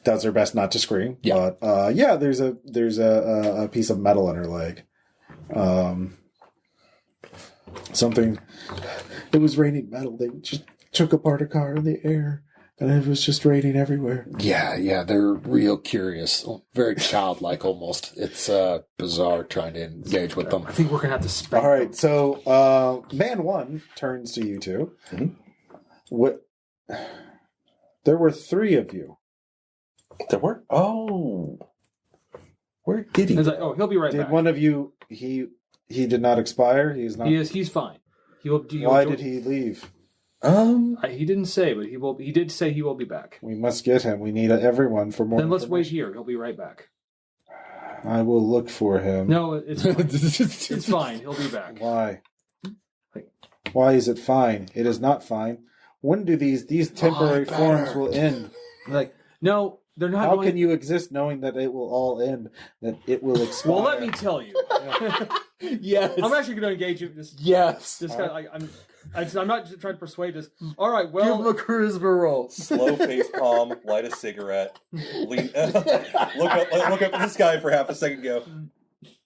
does her best not to scream. Yeah. But there's a piece of metal in her leg. Something. It was raining metal. They just took apart a car in the air, and it was just raining everywhere. Yeah. They're real curious, very childlike almost. It's bizarre trying to engage with them. I think we're gonna have to spank. All right. So man one turns to you two. Mm-hmm. What? There were three of you. There were? Oh. Where did he It's go? like, he'll be right Did back. one of you? He did not expire. He is not. He's fine. Why did he leave? He didn't say, but he did say he will be back. We must get him. We need everyone for more. Then let's wait here. He'll be right back. I will look for him. No, it's fine. It's fine. He'll be back. Why? Why is it fine? It is not fine. When do these temporary forms will end? Like, no, they're not. How can you exist knowing that it will all end? That it will expire? Well, let me tell you. Yes. I'm actually going to engage you. Yes. This guy, I'm not trying to persuade this. All right, well, Give him a charisma roll. Slow face palm, light a cigarette, look up at the sky for half a second. Go.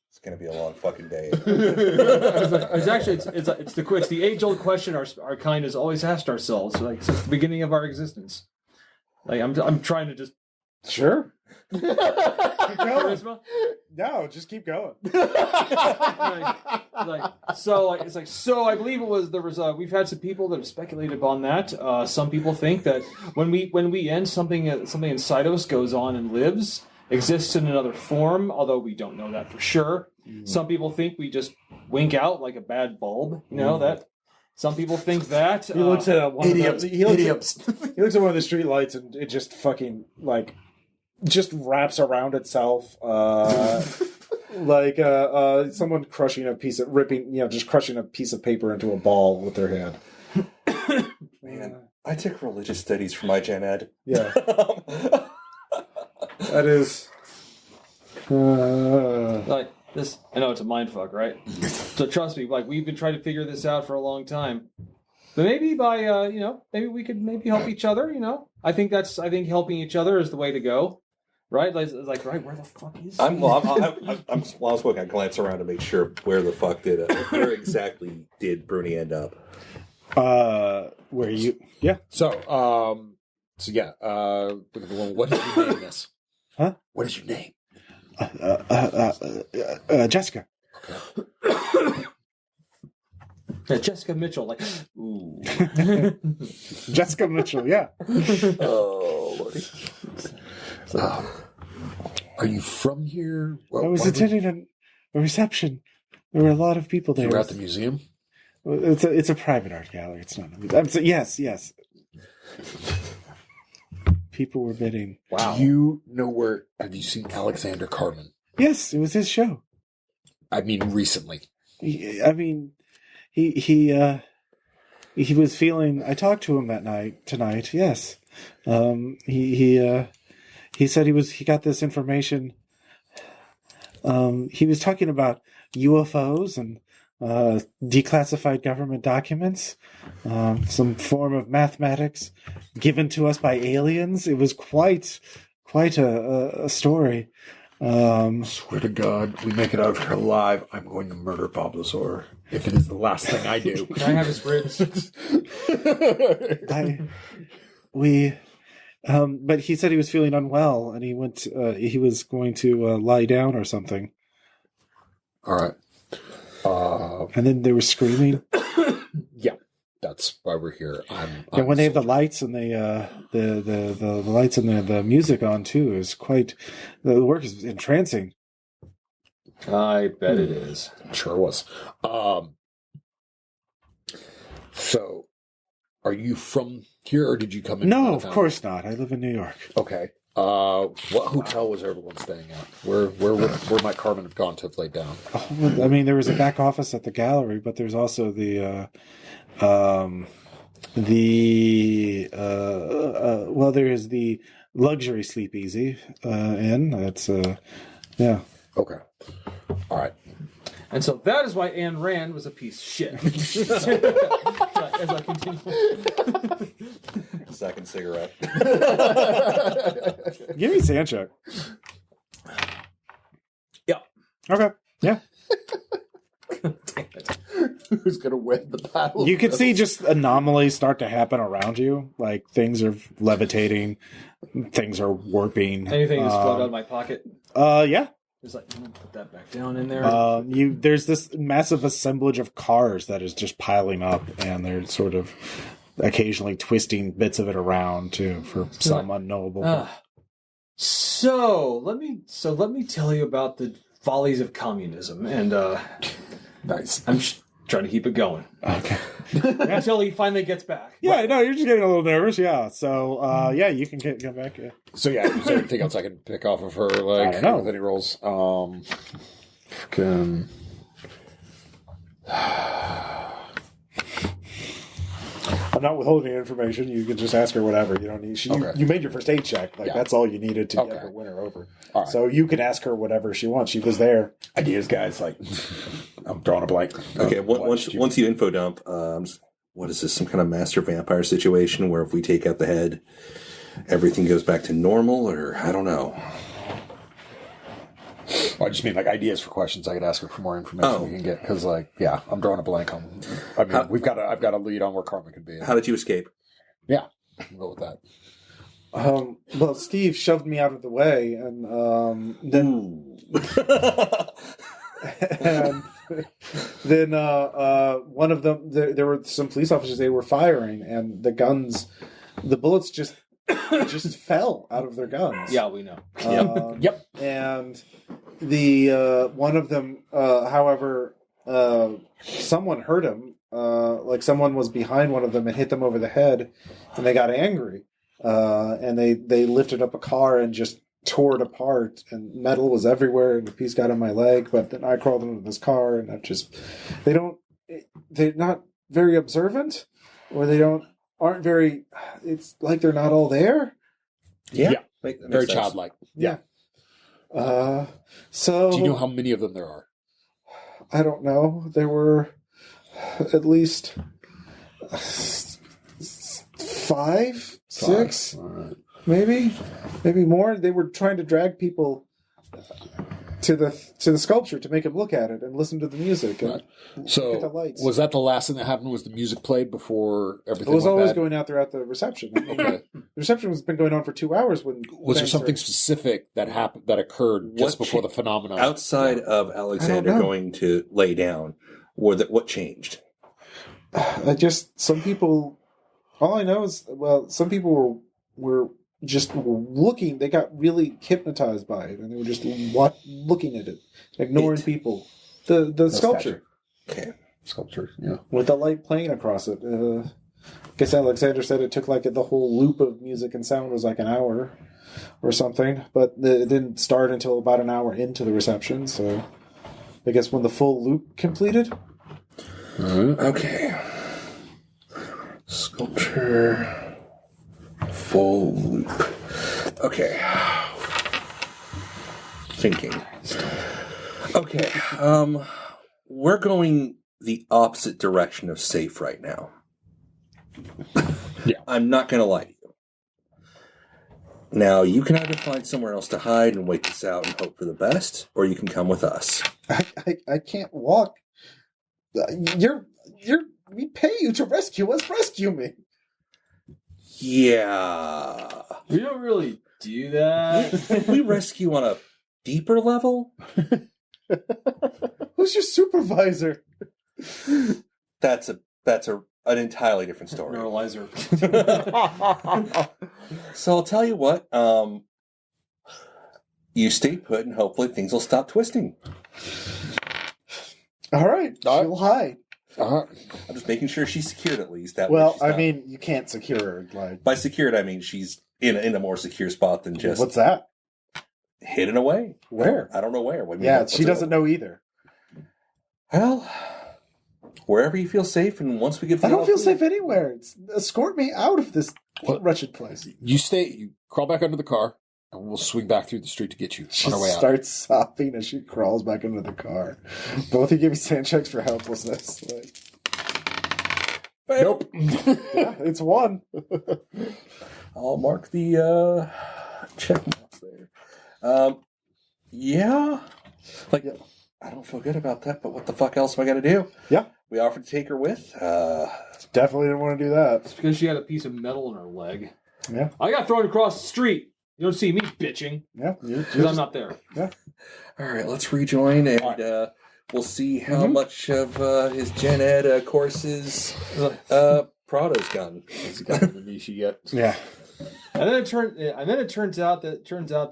It's gonna be a long fucking day. it's actually it's the age old question our kind has always asked ourselves, like since the beginning of our existence. Like I'm trying to just Sure. Keep going. charisma. No, just keep going. So I believe we've had some people that have speculated on that. Some people think that when we end, something inside us goes on and lives, exists in another form, although we don't know that for sure. Some people think we just wink out like a bad bulb, that. Some people think that. He looks at one Idiots. of the, he looks at one of the street lights and it just fucking just wraps around itself like someone crushing a piece of crushing a piece of paper into a ball with their hand. Man, I I took religious studies for my gen ed. Yeah. That is... Like this, I know it's a mind fuck, right? So trust me, like we've been trying to figure this out for a long time. But maybe by maybe we could maybe help each other. I think helping each other is the way to go, right? Like right, where the fuck is? I'm while I was walking, I glanced around to make sure where exactly did Bruni end up? Where you? Yeah. So yeah. What did you name this? Huh? What is your name? Jessica. Okay. Yeah, Jessica Mitchell, like, ooh. Jessica Mitchell, yeah. Oh, Lordy. Are you from here? I was attending a reception. There were a lot of people there. You were at the museum? It's a private art gallery. It's not a museum. Yes. People were bidding. Wow. Do you know have you seen Alexander Carmen? Yes, it was his show. I mean, recently. He was feeling. I talked to him tonight. Yes, he said he got this information. He was talking about UFOs and declassified government documents, some form of mathematics given to us by aliens. It was quite a story. Swear to God, we make it out of here alive, I'm going to murder Bob Lazar. If it is the last thing I do. Can I have his ribs? But he said he was feeling unwell, and he was going to lie down or something. All right. And then they were screaming. Yeah, that's why we're here. And when they have the lights and the lights and the music on too, is quite. The work is entrancing. I bet it is. Sure was. So, are you from here, or did you come in? No, of course not. I live in New York. Okay. What hotel was everyone staying at? Where might Carmen have gone to have laid down? Oh, I mean, there was a back office at the gallery, but there's also there's the luxury Sleepeasy inn. That's yeah. Okay. All right. And so that is why Ayn Rand was a piece of shit. As I continue. Second cigarette. Give me Sanchuk. Yeah. Okay. Yeah. Who's gonna win the battle? You can see just anomalies start to happen around you. Like things are levitating, things are warping. Anything that's float out of my pocket? Yeah. Just like, I'm gonna put that back down in there. There's this massive assemblage of cars that is just piling up, and they're sort of occasionally twisting bits of it around too for some unknowable. So let me tell you about the follies of communism, and nice. I'm trying to keep it going. Okay. Until he finally gets back. Yeah, no, you're just getting a little nervous. Yeah, so yeah, you can come back. Yeah. So yeah, is there anything else I can pick off of her? Like, I don't know. With any rolls? I'm not withholding information. You can just ask her whatever. You don't need. You made your first aid check. Like that's all you needed to get her win her over. Right. So you can ask her whatever she wants. She was there. Ideas, guys. Like I'm drawing a blank. Okay, once you info dump, what is this? Some kind of master vampire situation where if we take out the head, everything goes back to normal, or I don't know. Well, I just mean like ideas for questions I could ask her for more information we can get, because I'm drawing a blank on. I mean, I've got a lead on where Carmen could be. How did you escape? Yeah, we'll go with that. Well, Steve shoved me out of the way, and then and then one of them there were some police officers. They were firing, and the bullets just fell out of their guns. Yeah, we know. Yep. And the one of them, however, someone hurt him. Like someone was behind one of them and hit them over the head, and they got angry. And they lifted up a car and just tore it apart, and metal was everywhere, and a piece got on my leg. But then I crawled into this car, and they're not very observant, or they don't aren't very. It's like they're not all there. Yeah. That makes Very sense. childlike. Yeah. So Do you know how many of them there are? I don't know. There were at least 5, 6, All right. maybe more. They were trying to drag people to the sculpture to make them look at it and listen to the music and Right. look So at the lights. was that the last thing that happened? Was the music played before It everything was went always bad? going out there at the reception. I mean, Okay. the reception has been going on for 2 hours. When Was there things something are- specific that happened that occurred just What before cha- the phenomenon? Outside of Alexander know. going to lay down, what changed? Some people. All I know is, some people were just looking. They got really hypnotized by it, and they were just looking at it, ignoring people. The sculpture Okay. Sculpture, yeah. with the light playing across it. I guess Alexander said it took the whole loop of music and sound was like an hour or something, but it didn't start until about an hour into the reception. So I guess when the full loop completed. Okay. Sculpture. Full loop. Okay. Thinking. Okay. We're going the opposite direction of safe right now. Yeah. I'm not going to lie to you. Now, you can either find somewhere else to hide and wait this out and hope for the best, or you can come with us. I can't walk. We pay you to rescue us. Rescue me. Yeah. We don't really do that. We rescue on a deeper level? Who's your supervisor? That's an entirely different story. Neuralizer. So I'll tell you what, you stay put and hopefully things will stop twisting. All right, she'll hide. Uh-huh. I'm just making sure she's secured at least. That way she's not- You can't secure her. by secured I mean she's in a more secure spot than just What's that? hidden away. Where? I don't know where. What do you Yeah, mean, she what's doesn't know either. Well, wherever you feel safe, and once we get the I don't feel all-clear- safe anywhere. Escort me out of this wretched place. You crawl back under the car, and we'll swing back through the street to get you She on our way out. starts sobbing as she crawls back into the car. Both of you give me sand checks for helplessness. Nope. Yeah, it's 1. I'll mark the check marks there. Yeah. I don't feel good about that, but what the fuck else am I going to do? Yeah. We offered to take her with. Definitely didn't want to do that. It's because she had a piece of metal in her leg. Yeah. I got thrown across the street. You don't see me bitching Yeah. because I'm not there. All right, let's rejoin, and we'll see how much of his Gen Ed courses Prado's gotten. Has he gotten the niche yet? Yeah. And then it turns out that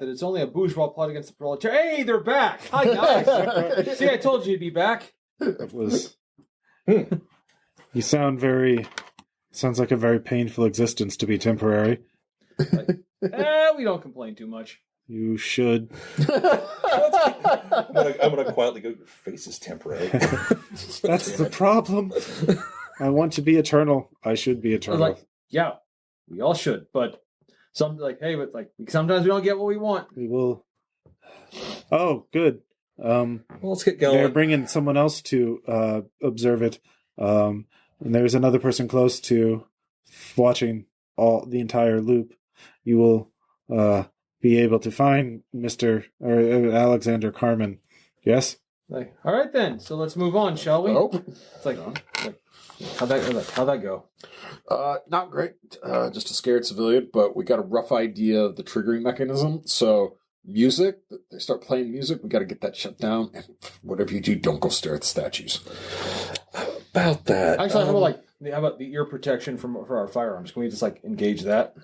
it's only a bourgeois plot against the proletariat. Hey, they're back! Hi guys. See, I told you you'd be back. It was. You sounds like a very painful existence to be temporary. We don't complain too much. You should. I'm gonna quietly go, your face is temporary. That's the problem. I want to be eternal. I should be I was eternal. like, yeah, we all should, but sometimes we don't get what we want. We will. Oh, good. Well, let's get They're going. bringing someone else to observe it. And there's another person close to watching the entire loop. You will be able to find Mr. or Alexander Carmen. Yes? Like, all right then, so let's move on, shall we? Nope. It's like how'd that go? Not great. Just a scared civilian, but we got a rough idea of the triggering mechanism. So music, they start playing music, we got to get that shut down. And whatever you do, don't go stare at the statues. About that. Actually, how about the ear protection for our firearms? Can we just engage that?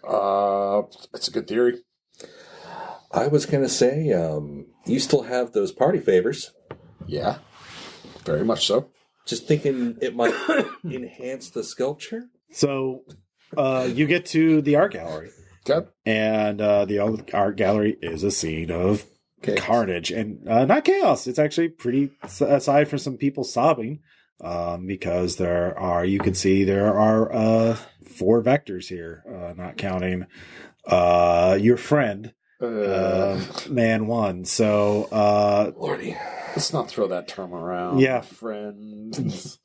It's a good theory. I was gonna say, you still have those party favors. Yeah, very much so. Just thinking it might enhance the sculpture. So you get to the art gallery. Okay. And the art gallery is a scene of Chaos. carnage. And not chaos. It's actually pretty, aside from some people sobbing, because you can see there are 4 vectors here, not counting your friend, man 1. So, Lordy. Let's not throw that term around. Yeah. Friends.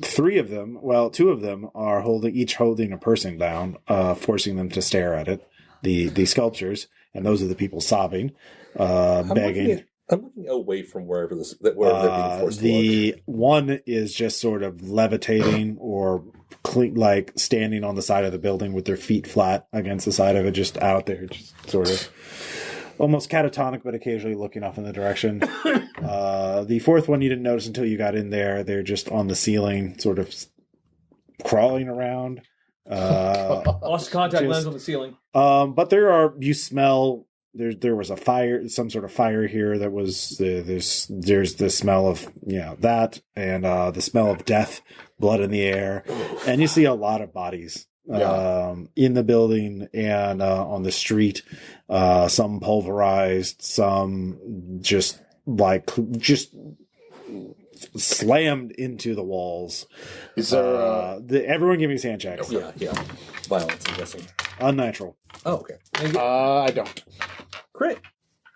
3 of them, well, 2 of them are each holding a person down, forcing them to stare at it. The sculptures, and those are the people sobbing, begging. I'm looking away from wherever they're being forced to The look. one is just sort of levitating or like standing on the side of the building with their feet flat against the side of it, just out there, just sort of almost catatonic, but occasionally looking off in the direction. The 4th one you didn't notice until you got in there. They're just on the ceiling, sort of crawling around. Lost contact lens on the ceiling. But you smell. There was a fire, some sort of fire here. That was there's the smell of that, and the smell of death, blood in the air, and you see a lot of bodies in the building and on the street. Some pulverized, some just slammed into the walls. Is there everyone give me sand checks. Yeah. Violence, I'm guessing. Unnatural. Oh, okay. I don't. Great.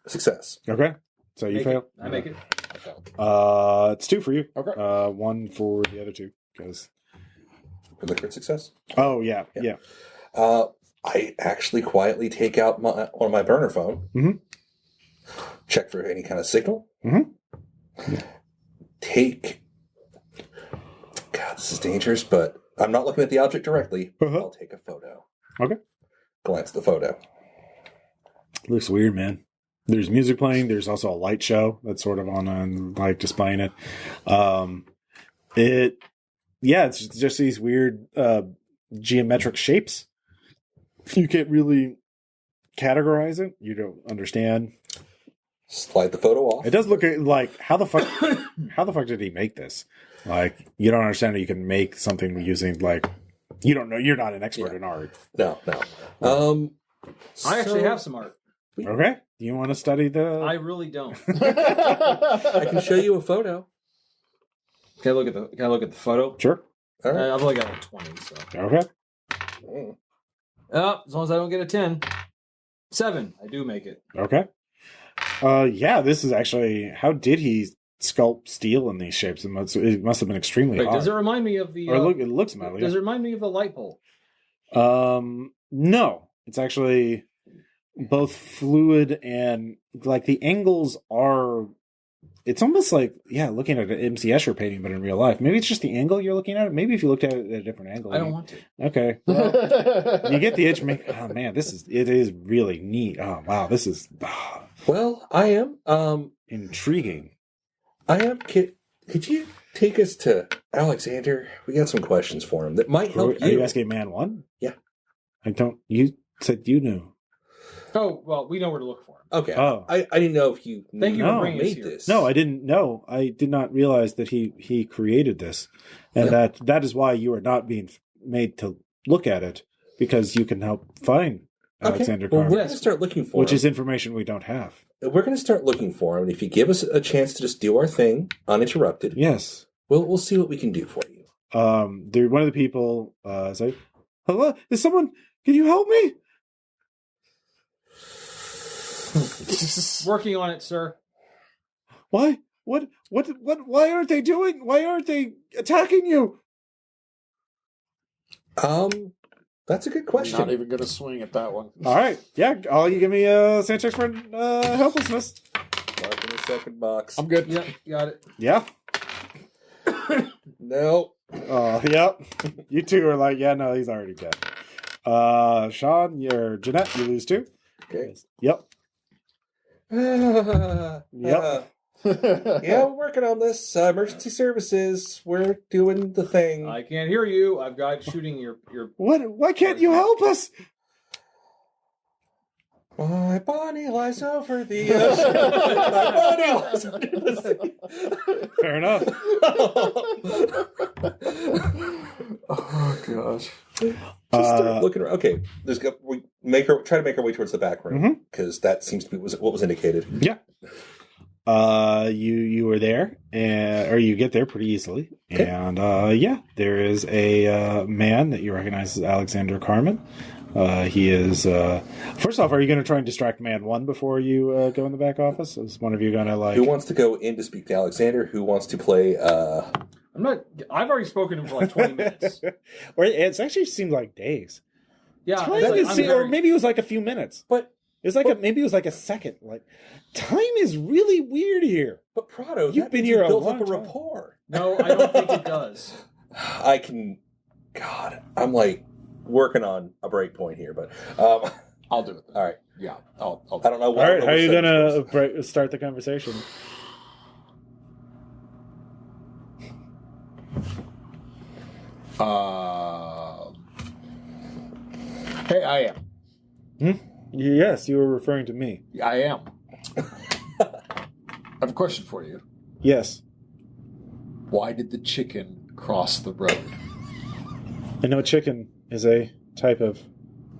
Success. Okay. So you fail? I make it. I failed. It's 2 for you. Okay. 1 for the other 2. Because For the crit success? oh yeah. I actually quietly take out on my burner phone, check for any kind of signal, take... God, this is dangerous, but I'm not looking at the object directly. I'll take a photo. Okay. Glance at the photo. Looks weird, man. There's music playing. There's also a light show that's sort of on like displaying it. It's just these weird geometric shapes. You can't really categorize it. You don't understand. Slide the photo off. It does look like how the fuck did he make this? Like, you don't understand that you can make something using you don't know. You're not an expert in art. No. I actually have some art. Okay. Do you want to study I really don't. I can show you a photo. Can I look at the photo? Sure. All right. I've only got 20, so. Okay. As long as I don't get a 10. 7. I do make it. Okay. This is actually... How did he sculpt steel in these shapes? It must have been extremely hard. Does it remind me of the... it looks metal, Does it remind me of the light pole? No. It's actually both fluid and... the angles are... It's almost like, looking at an M.C. Escher painting, but in real life. Maybe it's just the angle you're looking at it. Maybe if you looked at it at a different angle. I don't want to. Okay. Well, you get the itch. Oh, man, it is really neat. Oh, wow, this is... Well, I am. Intriguing. I am. Could you take us to Alexander? We got some questions for him that might help Are you asking man 1? Yeah. You said you knew. Oh, well, we know where to look for him. Okay. Oh. I didn't know if you Thank you for bringing us made here. this. No, I didn't know. I did not realize that he created this. And that is why you are not being made to look at it, because you can help find Alexander Well, Carver, we're going to start looking for him. which is information we don't have. We're going to start looking for him, and if you give us a chance to just do our thing uninterrupted, Yes. we'll see what we can do for you. One of the people say, "Hello, is someone? Can you help me?" Working on it, sir. Why? What? Why aren't they doing? Why aren't they attacking you? That's a good question. Not even going to swing at that one. All right, yeah. All you give me a sand check for helplessness. Mark in the second box. I'm good. Yep, got it. Yeah. No. Yep. You two are like, yeah, no, he's already dead. Shaun, Jeanette, you lose 2. Okay. Yep. Yep. Yeah, we're working on this. Emergency services. We're doing the thing. I can't hear you. I've got shooting your... What? Why can't you help us? My body lies over the ocean. My body lies under the sea. Fair enough. Oh gosh. Just start looking around. Okay, try to make our way towards the back room because that seems to be what was indicated. Yeah. You were there, or you get there pretty easily, Okay. and there is a man that you recognize as Alexander Carmen. He is. First off, are you going to try and distract Man 1 before you go in the back office? Is one of you going to like? Who wants to go in to speak to Alexander? Who wants to play? I'm not. I've already spoken to him for like 20 minutes. Or it actually seemed like days. Yeah, Time it's like, is- or maybe it was like a few minutes. But It was like maybe it was like a second. Like time is really weird here. but Prado, You've that been means here you a built long up a time. rapport. No, I don't think it does. I can. God, I'm like working on a break point here, but I'll do it. all right. Yeah, I'll I don't know. All What, right, how are you going gonna start the conversation? Hey, I am. Yes, you were referring to me. I am. I have a question for you. Yes, Why did the chicken cross the road? I know chicken is a type of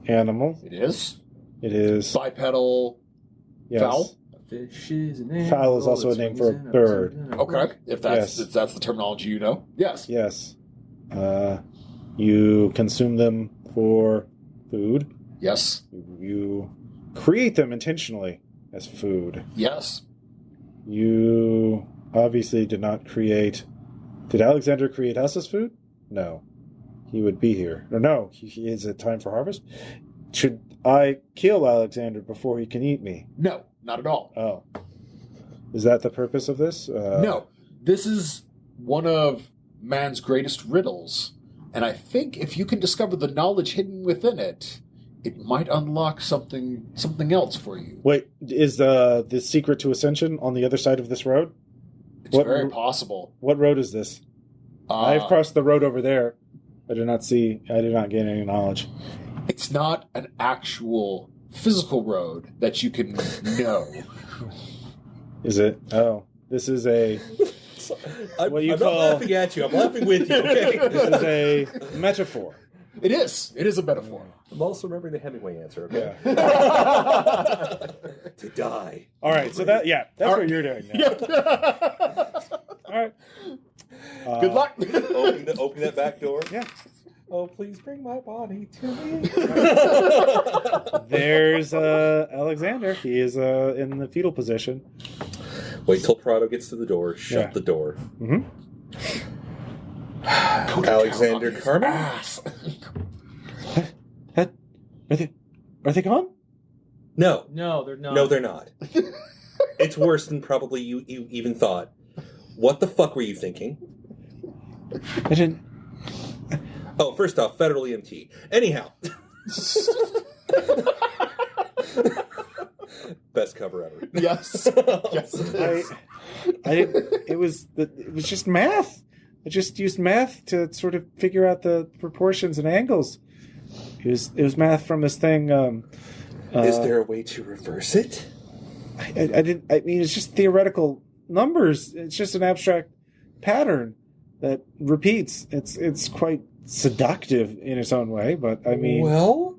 animal. It is It is bipedal yes. fowl. Fish is an animal, Fowl is also a its name wings for a and bird. and Okay, if that's Yes. if that's the terminology you know. Yes. Yes. You consume them for food. Yes. You create them intentionally as food. Yes. You obviously did not create. Did Alexander create us as food? No. He would be here. Or no, is it time for harvest? Should I kill Alexander before he can eat me? No, not at all. Oh. Is that the purpose of this? No. This is one of man's greatest riddles. And I think if you can discover the knowledge hidden within it, it might unlock something else for you. Wait, is the secret to ascension on the other side of this road? It's What- very possible. What road is this? I've crossed the road over there. I did not gain any knowledge. It's not an actual physical road that you can know. Is it? Oh, this is a I'm, What you I'm call- not laughing at you. I'm laughing with you. Okay. this is a metaphor. It is. It is a metaphor. I'm also remembering the Hemingway answer. Okay. Yeah. To die. All right. So that's what you're doing now. All right. Good luck. Open that back door. Yeah. Oh, please bring my body to me. There's Alexander. He is in the fetal position. Wait till Prado gets to the door. Shut Yeah. the door. Mm-hmm. Alexander Carmen? Are they gone? No. No, they're not. No, they're not. It's worse than probably you even thought. What the fuck were you thinking? I didn't. Oh, first off, federal EMT. Anyhow. Best cover ever. Yes. Yes. It is. It was just math. I just used math to sort of figure out the proportions and angles. It was math from this thing. Is there a way to reverse it? I didn't. I mean, it's just theoretical numbers. It's just an abstract pattern that repeats. It's quite seductive in its own way, but I mean, Well,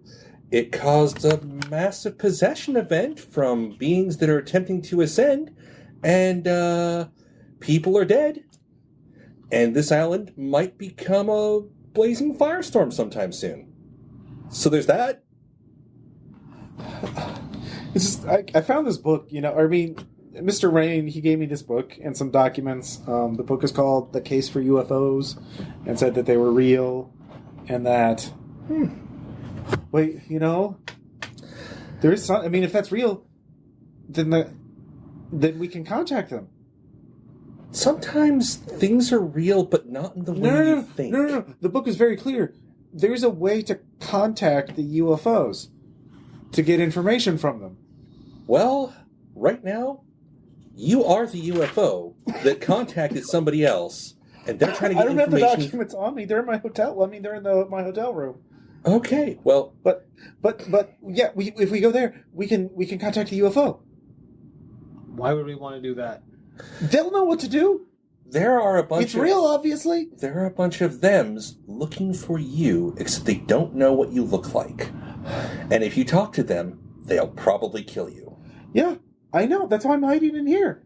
it caused a massive possession event from beings that are attempting to ascend, and people are dead. And this island might become a blazing firestorm sometime soon. So there's that. it's just, I found this book. I mean, Mr. Rane, he gave me this book and some documents. The book is called "The Case for UFOs," and said that they were real, and that. Wait, there is some. I mean, if that's real, then we can contact them. Sometimes things are real, but not in the way you think. No. The book is very clear. There's a way to contact the UFOs to get information from them. Well, right now, you are the UFO that contacted somebody else, and they're trying to I get don't have the information. documents on me. They're in my hotel. I mean, they're in my hotel room. Okay, well, But yeah, if we go there, we can contact the UFO. Why would we want to do that? They'll know what to do. there are a bunch It's real, obviously. There are a bunch of thems looking for you, except they don't know what you look like. And if you talk to them, they'll probably kill you. Yeah, I know. That's why I'm hiding in here.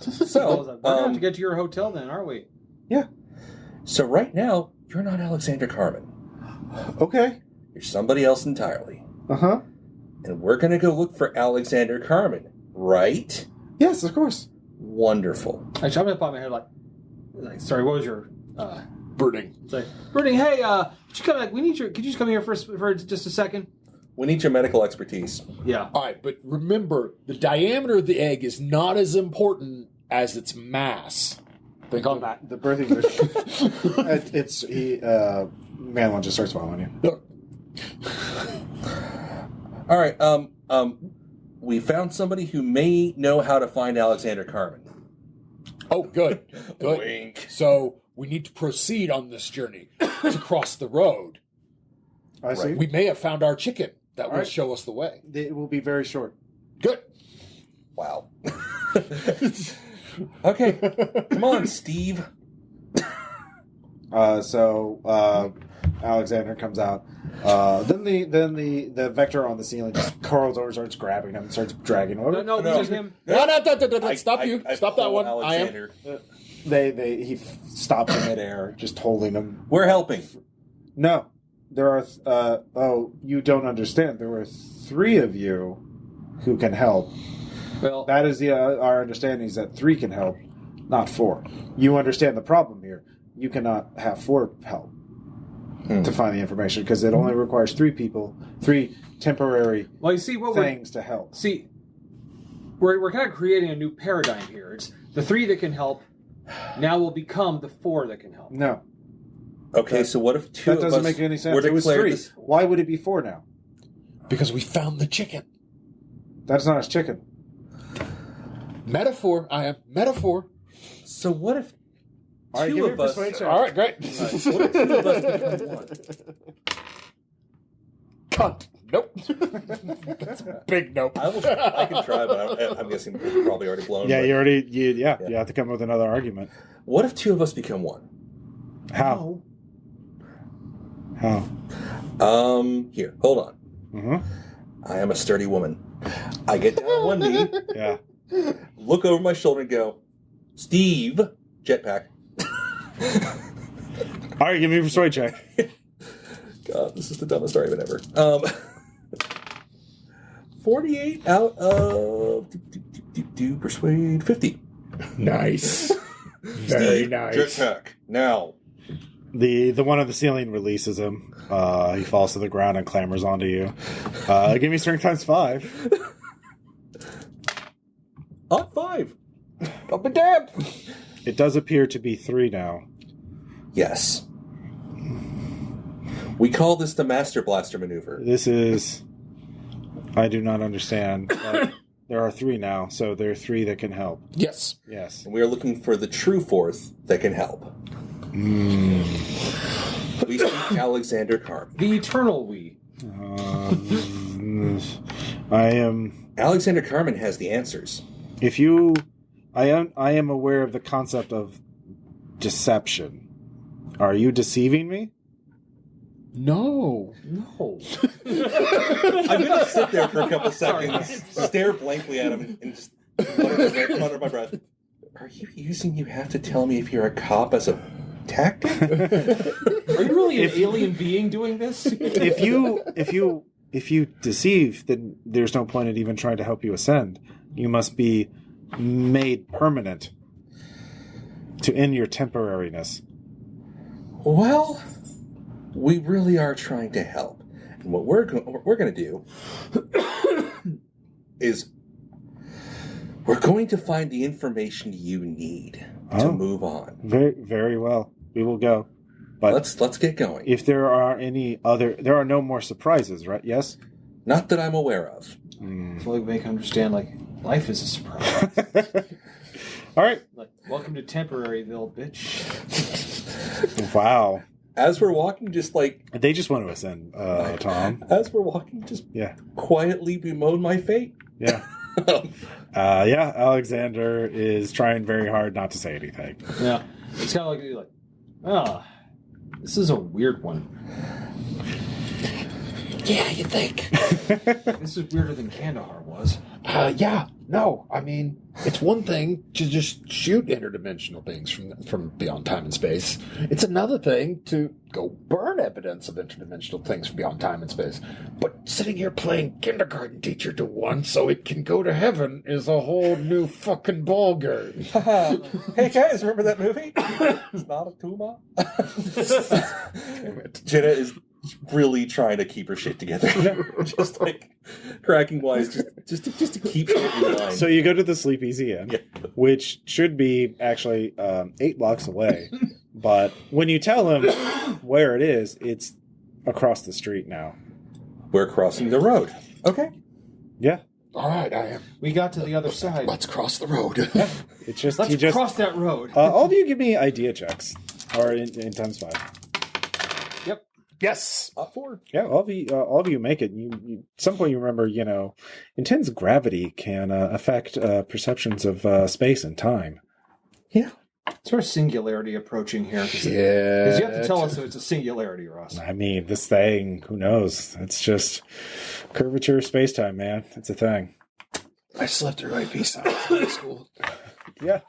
So, we're gonna have to get to your hotel then, aren't we? Yeah. So right now, you're not Alexander Carmen. Okay. You're somebody else entirely. Uh-huh. And we're going to go look for Alexander Carmen, right? Yes, of course. Wonderful. Actually, I'm gonna pop my head like, sorry, what was your Burning. It's like, Brittany, hey, could you come? Could you just come here for just a second? We need your medical expertise. Yeah. All right, but remember, the diameter of the egg is not as important as its mass. Think on that. The birthing man one just starts following you. All right. We found somebody who may know how to find Alexander Carmen. Oh, good. Good. Wink. So we need to proceed on this journey to cross the road. I see. We may have found our chicken that will right. show us the way. It will be very short. Good. Wow. Okay. Come on, Steve. So Alexander comes out. Then the vector on the ceiling just curls over, starts grabbing him, starts dragging him over. No, just him. No. Stop you. Stop that one. Alexander. He stops in midair, just holding him. We're helping. No, there are. You don't understand. There are 3 of you who can help. Well, That is our understanding is that 3 can help, not 4. You understand the problem here. You cannot have 4 help to find the information because it only requires 3 people, 3 temporary well, you see what things to help. See, we're kind of creating a new paradigm here. It's the 3 that can help now will become the 4 that can help. No, Okay, so what if 2 that of doesn't us make any sense. were It was declared 3. this- Why would it be 4 now? Because we found the chicken. That's not his chicken. Metaphor. I am. Metaphor. So what if All right, 2 give me a of us... persuade check. All right, great. What if 2 of us become 1? Cunt. Nope. That's a big nope. I can try, but I'm guessing we're probably already blown. Yeah, but you have to come up with another argument. What if 2 of us become 1? How? How? Here, hold on. Mm-hmm. I am a sturdy woman. I get down on one knee, Yeah. look over my shoulder and go, Steve, jetpack. All right, give me a persuade check. God, this is the dumbest argument ever. 48 out of persuade 50. Nice. Very Steve, nice. jetpack. Now. The one on the ceiling releases him. He falls to the ground and clambers onto you. Give me strength times 5. Hot 5. Up and down. It does appear to be 3 now. Yes. We call this the Master Blaster maneuver. This is... I do not understand. But there are 3 now, so there are 3 that can help. Yes. Yes. And we are looking for the true 4th that can help. We seek Alexander Carmen. The eternal we. I am... Alexander Carmen has the answers. If you... I am aware of the concept of deception. Are you deceiving me? No. No. I'm going to sit there for a couple seconds, stare blankly at him, and just mutter my breath. Are you using you have to tell me if you're a cop as a tactic? Are you really an alien being doing this? If you deceive, then there's no point in even trying to help you ascend. You must be made permanent to end your temporariness. Well, we really are trying to help. And what we're going to do is we're going to find the information you need to move on. Very, very well. We will go. But Let's get going. if there are there are no more surprises, right? Yes? Not that I'm aware of. If only we make understand, like, life is a surprise. All right. Like, welcome to Temporaryville, bitch. Wow. As we're walking, just like... They just want to ascend, Tom. As we're walking, just Yeah. quietly bemoan my fate. Yeah. Yeah, Alexander is trying very hard not to say anything. Yeah. It's kind of like, you're like, this is a weird one. Yeah, you think? This is weirder than Kandahar was. Yeah. No, I mean, it's one thing to just shoot interdimensional things from beyond time and space. It's another thing to go burn evidence of interdimensional things from beyond time and space. But sitting here playing kindergarten teacher to one so it can go to heaven is a whole new fucking ballgame. Hey guys, remember that movie? It's not a tumor. Damn it. Jeanette is really trying to keep her shit together. Just like cracking wise, just to keep shit in line. So you go to the Sleep Easy Inn, Yeah. which should be actually 8 blocks away. But when you tell him where it is, it's across the street now. We're crossing the road. Okay. Yeah. All right, I am. We got to the other side. Let's cross the road. It's just Let's he just cross that road. all of you give me idea checks, or in times 5. Yep. Yes. Up 4. Yeah, all of you make it. You at some point you remember, intense gravity can affect perceptions of space and time. Yeah. Is there a singularity approaching here? Yeah. Because you have to tell us if it's a singularity, Ross. I mean, this thing, who knows? It's just curvature of space time, man. It's a thing. I slept through IP science in high school. Yeah.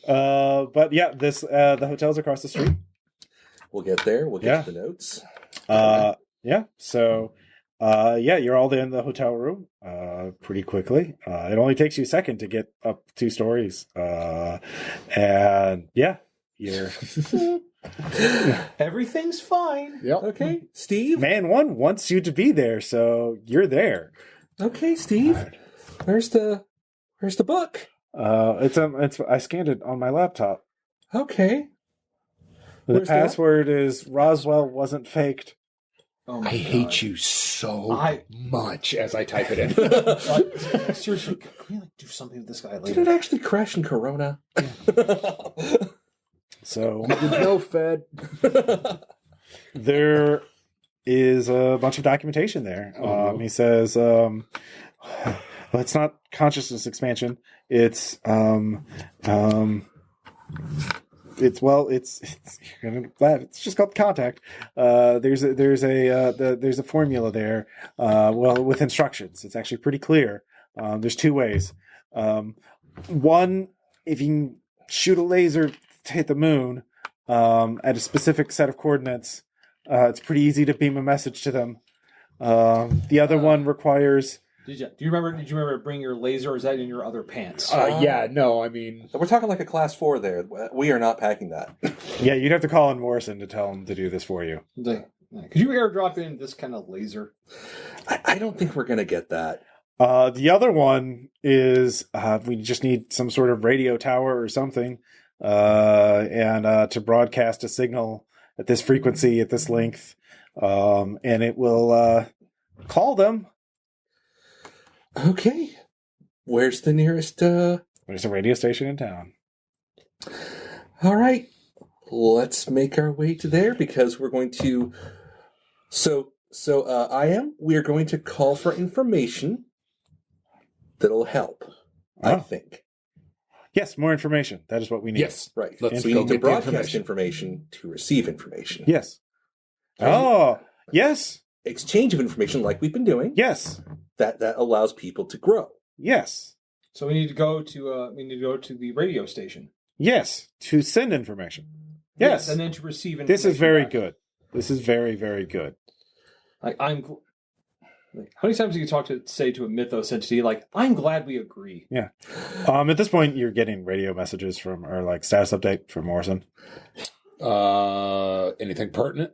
But yeah, this the hotel's across the street. We'll get there. We'll get to the notes. Yeah. So, you're all in the hotel room pretty quickly. It only takes you a second to get up 2 stories. And yeah, you're Everything's fine. Yep. Okay, Steve. man 1 wants you to be there, so you're there. Okay, Steve. Where's the book? It's I scanned it on my laptop. Okay. The Where's that? password is Roswell wasn't faked. Oh my I God. hate you so much as I type it in. Like, seriously, can we do something with this guy Did later? it actually crash in Corona? So No, Fed. there is a bunch of documentation there. no. He says, well, it's not consciousness expansion. It's you're gonna laugh. It's just called contact. There's a formula there. With instructions, it's actually pretty clear. There's 2 ways. One, if you can shoot a laser to hit the moon at a specific set of coordinates, it's pretty easy to beam a message to them. The other one requires. Did you remember bring your laser, or is that in your other pants? Yeah, no, I mean... We're talking like a class 4 there. We are not packing that. Yeah, you'd have to call in Morrison to tell him to do this for you. Could you airdrop in this kind of laser? I don't think we're going to get that. The other one is we just need some sort of radio tower or something, and to broadcast a signal at this frequency, at this length, and it will call them. Okay. Where's the nearest... There's a radio station in town. All right. Let's make our way to there because we're going to... we are going to call for information that'll help, I Oh. think. Yes, more information. That is what we need. Yes. Right. Let's we go need to get the broadcast information to receive information. Yes. Oh, yes. Exchange of information like we've been doing. Yes. That allows people to grow. Yes. So we need to go to the radio station. Yes. To send information. Yes. and then to receive information. This is very back. good. This is very, very good. Like how many times do you say to a mythos entity, like, I'm glad we agree? Yeah. At this point, you're getting radio messages or status update from Morrison. Anything pertinent?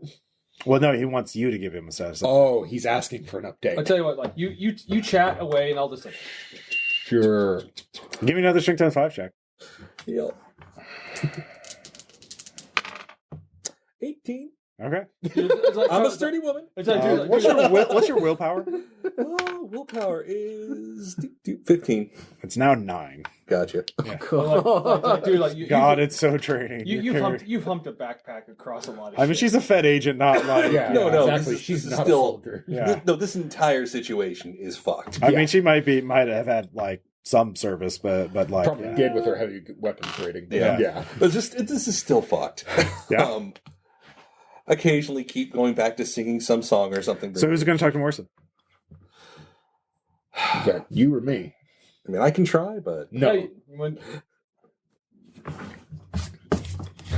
Well, no, he wants you to give him a status update. Oh, he's asking for an update. I'll tell you what, like, you chat away, and I'll just like, Sure. Give me another strength times 5 check. Yep. 18. Okay. it's like, I'm a sturdy woman. It's like, dude, What's your willpower? Oh, willpower is 15. It's now 9. Gotcha. dude, like, God, it's so draining. you've humped a backpack across a lot of I mean, shit. she's a Fed agent, not like. Yeah, No, exactly. this She's is not still- a soldier. Yeah. No, this entire situation is fucked. I mean, she might have had some service, but like Probably yeah. did with her heavy weapons rating. But Yeah. yeah. But this is still fucked. Yeah. occasionally keep going back to singing some song or something. So who's going to talk to Morrison? Yeah, you or me? I mean, I can try, but No.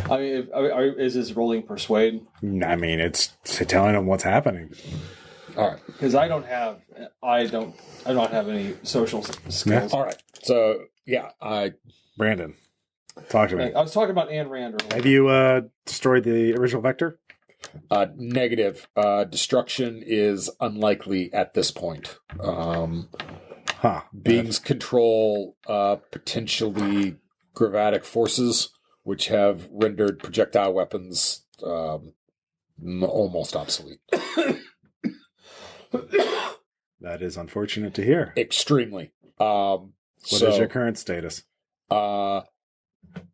Hey, is this rolling persuade? I mean, it's telling him what's happening. All right. Because I don't have any social skills. Yeah. All right. So yeah, Brandon, talk to me. I was talking about Ayn Rand earlier. Have you destroyed the original vector? negative. Destruction is unlikely at this point. Beings control potentially gravatic forces, which have rendered projectile weapons almost obsolete. That is unfortunate to hear. Extremely. What is your current status?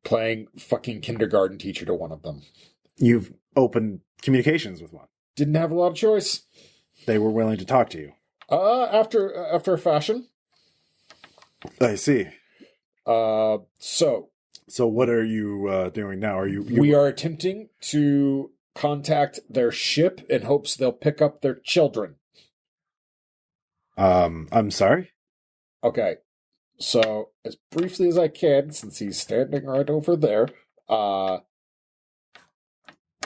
Playing fucking kindergarten teacher to one of them. You've opened communications with one. Didn't have a lot of choice. They were willing to talk to you. After a fashion. I see. So what are you doing now? We are attempting to contact their ship in hopes they'll pick up their children. I'm sorry? Okay. So, as briefly as I can, since he's standing right over there,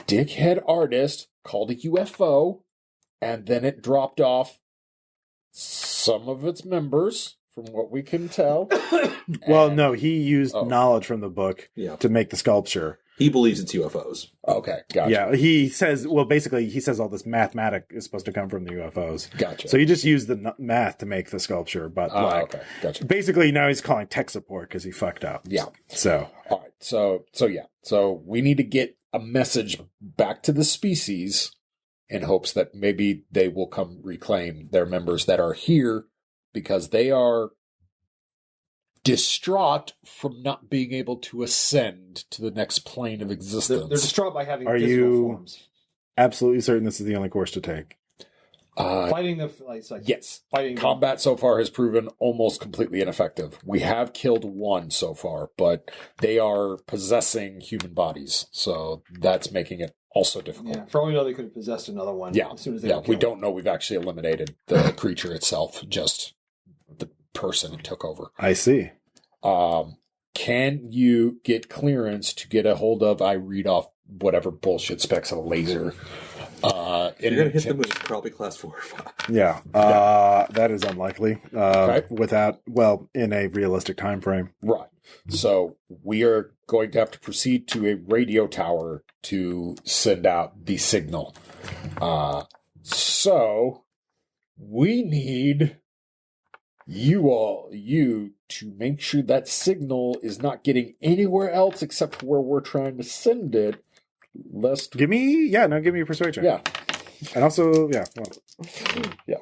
dickhead artist called a UFO, and then it dropped off some of its members, from what we can tell. Well, no, he used knowledge from the book to make the sculpture. He believes it's UFOs. Okay, gotcha. Yeah, he says, well, basically, he says all this mathematic is supposed to come from the UFOs. Gotcha. So he just used the math to make the sculpture, but okay, gotcha. Basically, now he's calling tech support because he fucked up. Yeah. So. All right, so yeah. So we need to get a message back to the species in hopes that maybe they will come reclaim their members that are here, because they are distraught from not being able to ascend to the next plane of existence. They're distraught by having Are physical you forms. absolutely certain this is the only course to take? Fighting the yes. Fighting Combat so far has proven almost completely ineffective. We have killed one so far, but they are possessing human bodies, so that's making it also difficult. Yeah, for all we know, they could have possessed another one. Yeah, as soon as they we don't know we've actually eliminated the creature itself, just the person it took over. I see. Can you get clearance to get a hold of, I read off whatever bullshit specs of a laser. You're going to hit them with probably class 4 or 5. Yeah, that is unlikely. In a realistic time frame. Right. So we are going to have to proceed to a radio tower to send out the signal. So we need you to make sure that signal is not getting anywhere else except for where we're trying to send it. Give me a persuasion. Yeah. And also, yeah,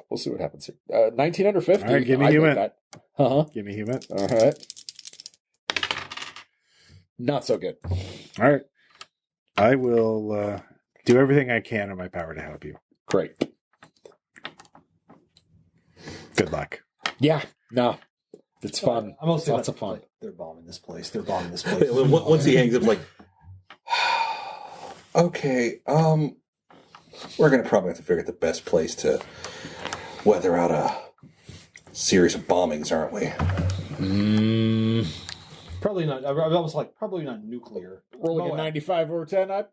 we'll see what happens here. 19 under 50. All right, give me human. Give me human. All right. Not so good. All right. I will do everything I can in my power to help you. Great. Good luck. Yeah. No. It's fun. I'm also lots of fun. They're bombing this place. Once he hangs up, like, okay, we're going to probably have to figure out the best place to weather out a series of bombings, aren't we? Probably not. I was almost like, probably not nuclear. Rolling a 95 over 10. I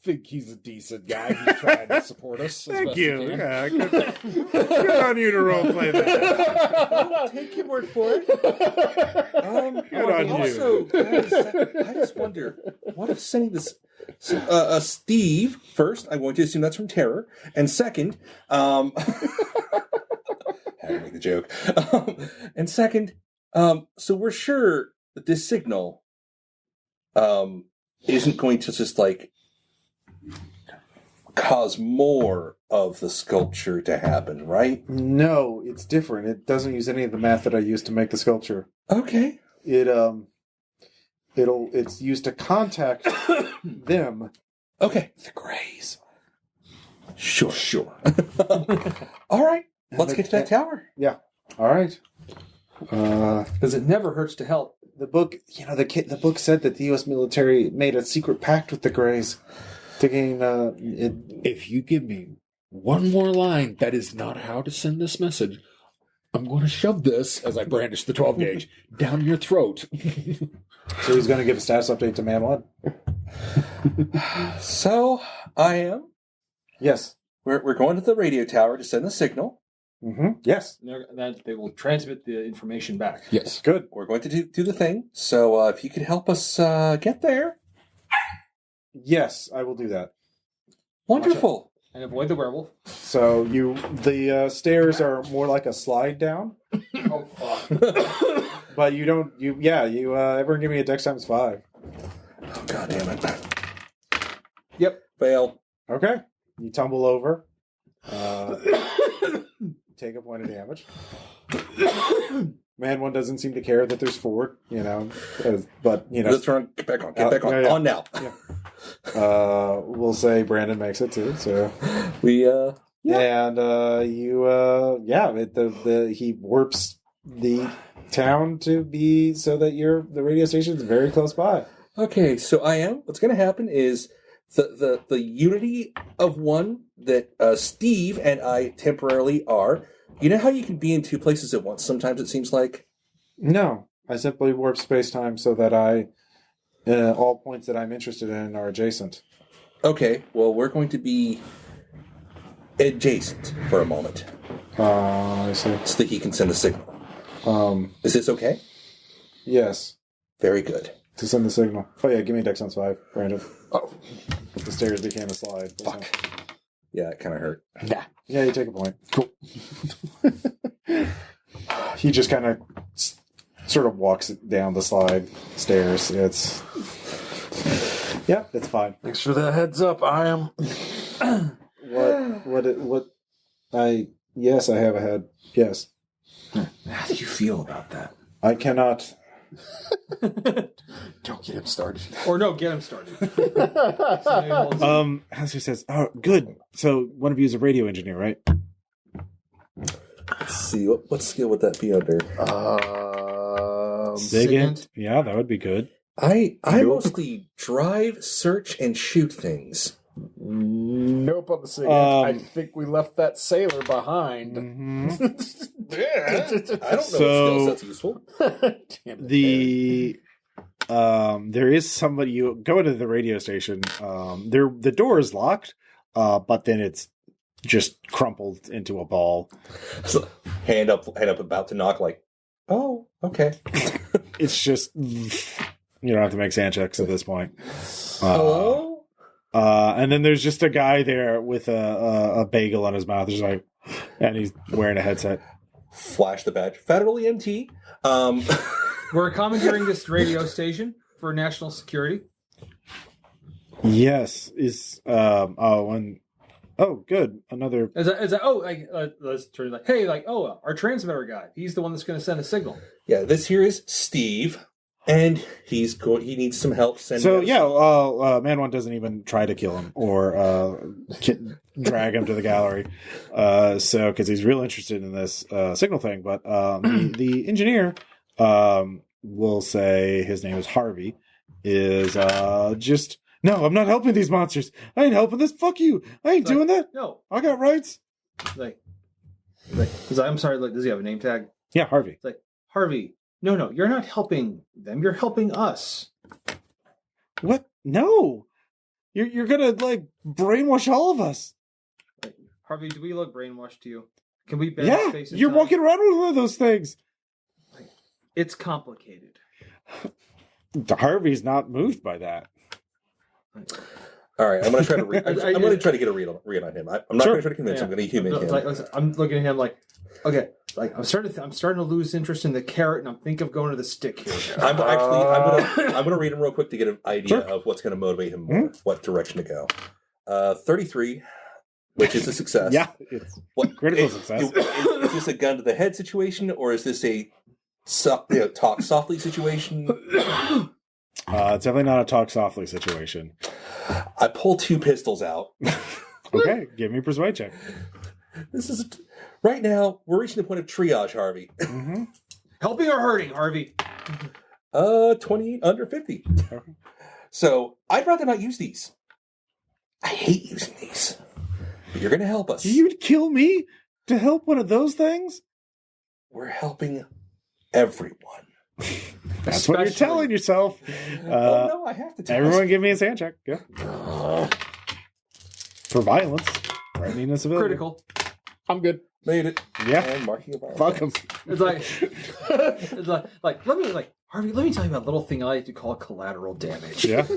think he's a decent guy. He's trying to support us. Thank you. Yeah, good on you to roleplay that. Take your word for it. Good on also, guys, I just wonder, what if sending this Steve first? I'm going to assume that's from Terror, and second, had to make the joke. And second, so we're sure that this signal isn't going to just like cause more of the sculpture to happen, right? No, it's different. It doesn't use any of the math that I used to make the sculpture. Okay. It's used to contact them. Okay. The Greys. Sure. All right. Let's get to that tower. Yeah. All right. Because it never hurts to help. The book, the book said that the U.S. military made a secret pact with the Greys. Taking If you give me one more line that is not how to send this message, I'm going to shove this, as I brandish the 12 gauge, down your throat. so he's going to give a status update to Man 1. So, I am. Yes. We're going to the radio tower to send the signal. Mm-hmm. Yes. That they will transmit the information back. Yes. Good. We're going to do the thing. So, if you could help us get there. Yes, I will do that. Wonderful. And avoid the werewolf. So the stairs are more like a slide down. Oh, fuck. But you don't, everyone give me a dex times 5. Oh, God damn it. Yep. Fail. Okay. You tumble over. Take a point of damage. Man 1 doesn't seem to care that there's 4, but, Let's run. Get back on. Get back on. Yeah. On now. Yeah. We'll say Brandon makes it too, so. We, And he warps the town to be so that the radio station's very close by. Okay, so I am. What's going to happen is the unity of one that Steve and I temporarily are. You know how you can be in 2 places at once? Sometimes it seems like. No, I simply warp space-time so that all points that I'm interested in are adjacent. Okay, well, we're going to be adjacent for a moment. I see. So that he can send a signal. Is this okay? Yes. Very good. To send the signal. Oh yeah, give me a dex times 5, Brandon. Oh. The stairs became a slide. Fuck. Yeah, it kind of hurt. Nah. Yeah, you take a point. Cool. He just kind of sort of walks down the slide stairs. It's fine. Thanks for the heads up. I am. Yes, I have a head. Yes. How do you feel about that? I cannot. Don't get him started. Or no, get him started. Hansu says, "Oh, good. So one of you is a radio engineer, right?" Let's see. What skill would that be under? Second. Yeah, that would be good. I mostly drive, search, and shoot things. Nope on the second. I think we left that sailor behind. Mm-hmm. Yeah, I don't know So- what skill set's useful. Damn it, There is somebody. You go into the radio station. The door is locked, but then it's just crumpled into a ball. So, hand up, about to knock. Like, oh, okay. It's just you don't have to make sand checks at this point. Hello. And then there's just a guy there with a bagel on his mouth. He's like, and he's wearing a headset. Flash the badge. Federal EMT. We're commandeering this radio station for national security. Yes. Good. Another. Let's turn it like, hey, our transmitter guy. He's the one that's going to send a signal. Yeah, this here is Steve, and he needs some help sending. So Man One doesn't even try to kill him or drag him to the gallery. Because he's real interested in this signal thing, but the engineer, we'll say his name is Harvey, is just. No, I'm not helping these monsters. I ain't helping this. Fuck you. I ain't doing that. No. I got rights. I'm sorry, does he have a name tag? Yeah, Harvey. It's like, Harvey, no, you're not helping them. You're helping us. What? No. You're gonna, brainwash all of us. Harvey, do we look brainwashed to you? Can we bend space and you're time? walking around with one of those things. It's complicated. Harvey's not moved by that. All right, I'm going to try to read. I'm going to try to get a read on him. I'm not going to try to convince him. I'm going to human him. I'm looking at him okay. I'm starting to lose interest in the carrot, and I'm thinking of going to the stick here. I'm going to read him real quick to get an idea of what's going to motivate him more, what direction to go. 33, which is a success. Yeah, it's critical success. Is this a gun to the head situation, or is this a talk softly situation? It's definitely not a talk softly situation. I pull 2 pistols out. Okay, give me a persuade check. Right now, we're reaching the point of triage, Harvey. Mm-hmm. Helping or hurting, Harvey? 28 under 50. Okay. So I'd rather not use these. I hate using these. But you're going to help us. You'd kill me to help one of those things? We're helping everyone. That's what you're telling yourself. Oh, no, I have to tell Everyone give me a sand check. Yeah. For violence. Threatening a civilian. Critical. I'm good. Made it. Yeah. And marking of Fuck him. It's like Harvey, let me tell you about a little thing I like to call collateral damage. Yeah.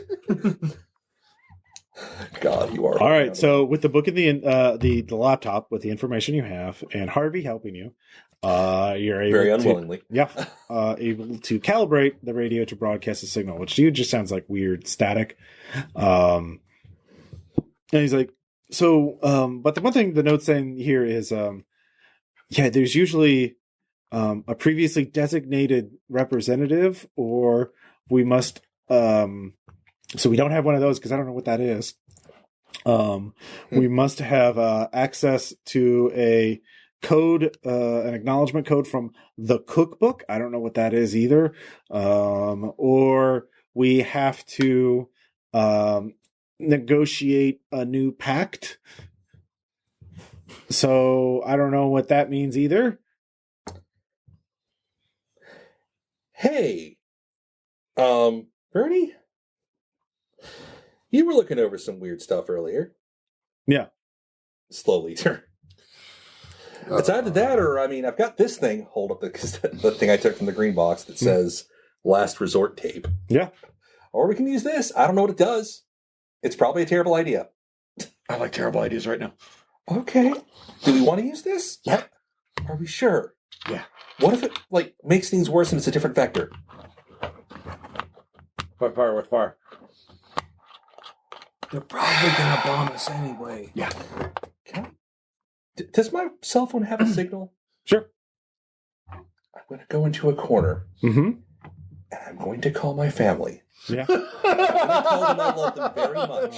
God, you are. All right. So with the book and the laptop with the information you have, and Harvey helping you, you're able Very to, unwillingly. yeah, able to calibrate the radio to broadcast a signal, which to you just sounds like weird static. And he's like, so, but the one thing the note's saying here is, there's usually a previously designated representative, or we must. So we don't have one of those because I don't know what that is. We must have access to a code, an acknowledgement code from the cookbook. I don't know what that is either. Or we have to negotiate a new pact. So I don't know what that means either. Hey, Bernie? You were looking over some weird stuff earlier. Yeah. Slowly turn. It's either that or, I've got this thing. Hold up the thing I took from the green box that says Last Resort Tape. Yeah. Or we can use this. I don't know what it does. It's probably a terrible idea. I like terrible ideas right now. Okay. Do we want to use this? Yeah. Are we sure? Yeah. What if it, makes things worse and it's a different vector? What fire? They're probably gonna bomb us anyway. Yeah. Does my cell phone have a signal? Sure. I'm going to go into a corner. Mm-hmm. And I'm going to call my family. Yeah. I'm going to tell them I love them very much.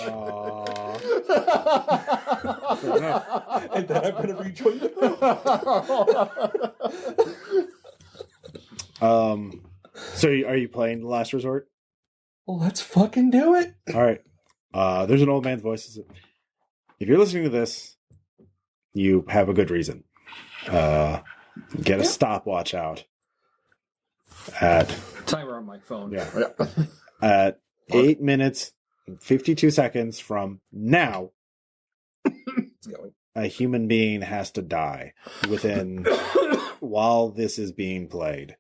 Fair enough. And then I'm going to rejoin the group. So are you playing The Last Resort? Well, let's fucking do it. All right. There's an old man's voice. If you're listening to this, you have a good reason. Get a stopwatch out at Timer on my phone. yeah at 8 minutes and 52 seconds from now. It's going. A human being has to die within while this is being played.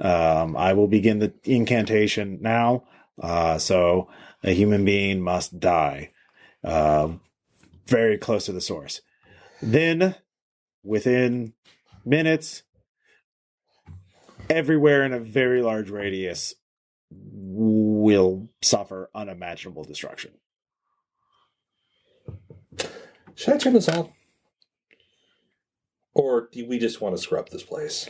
I will begin the incantation now. So a human being must die. Very close to the source. Then, within minutes, everywhere in a very large radius will suffer unimaginable destruction. Should I turn this off? Or do we just want to scrub this place?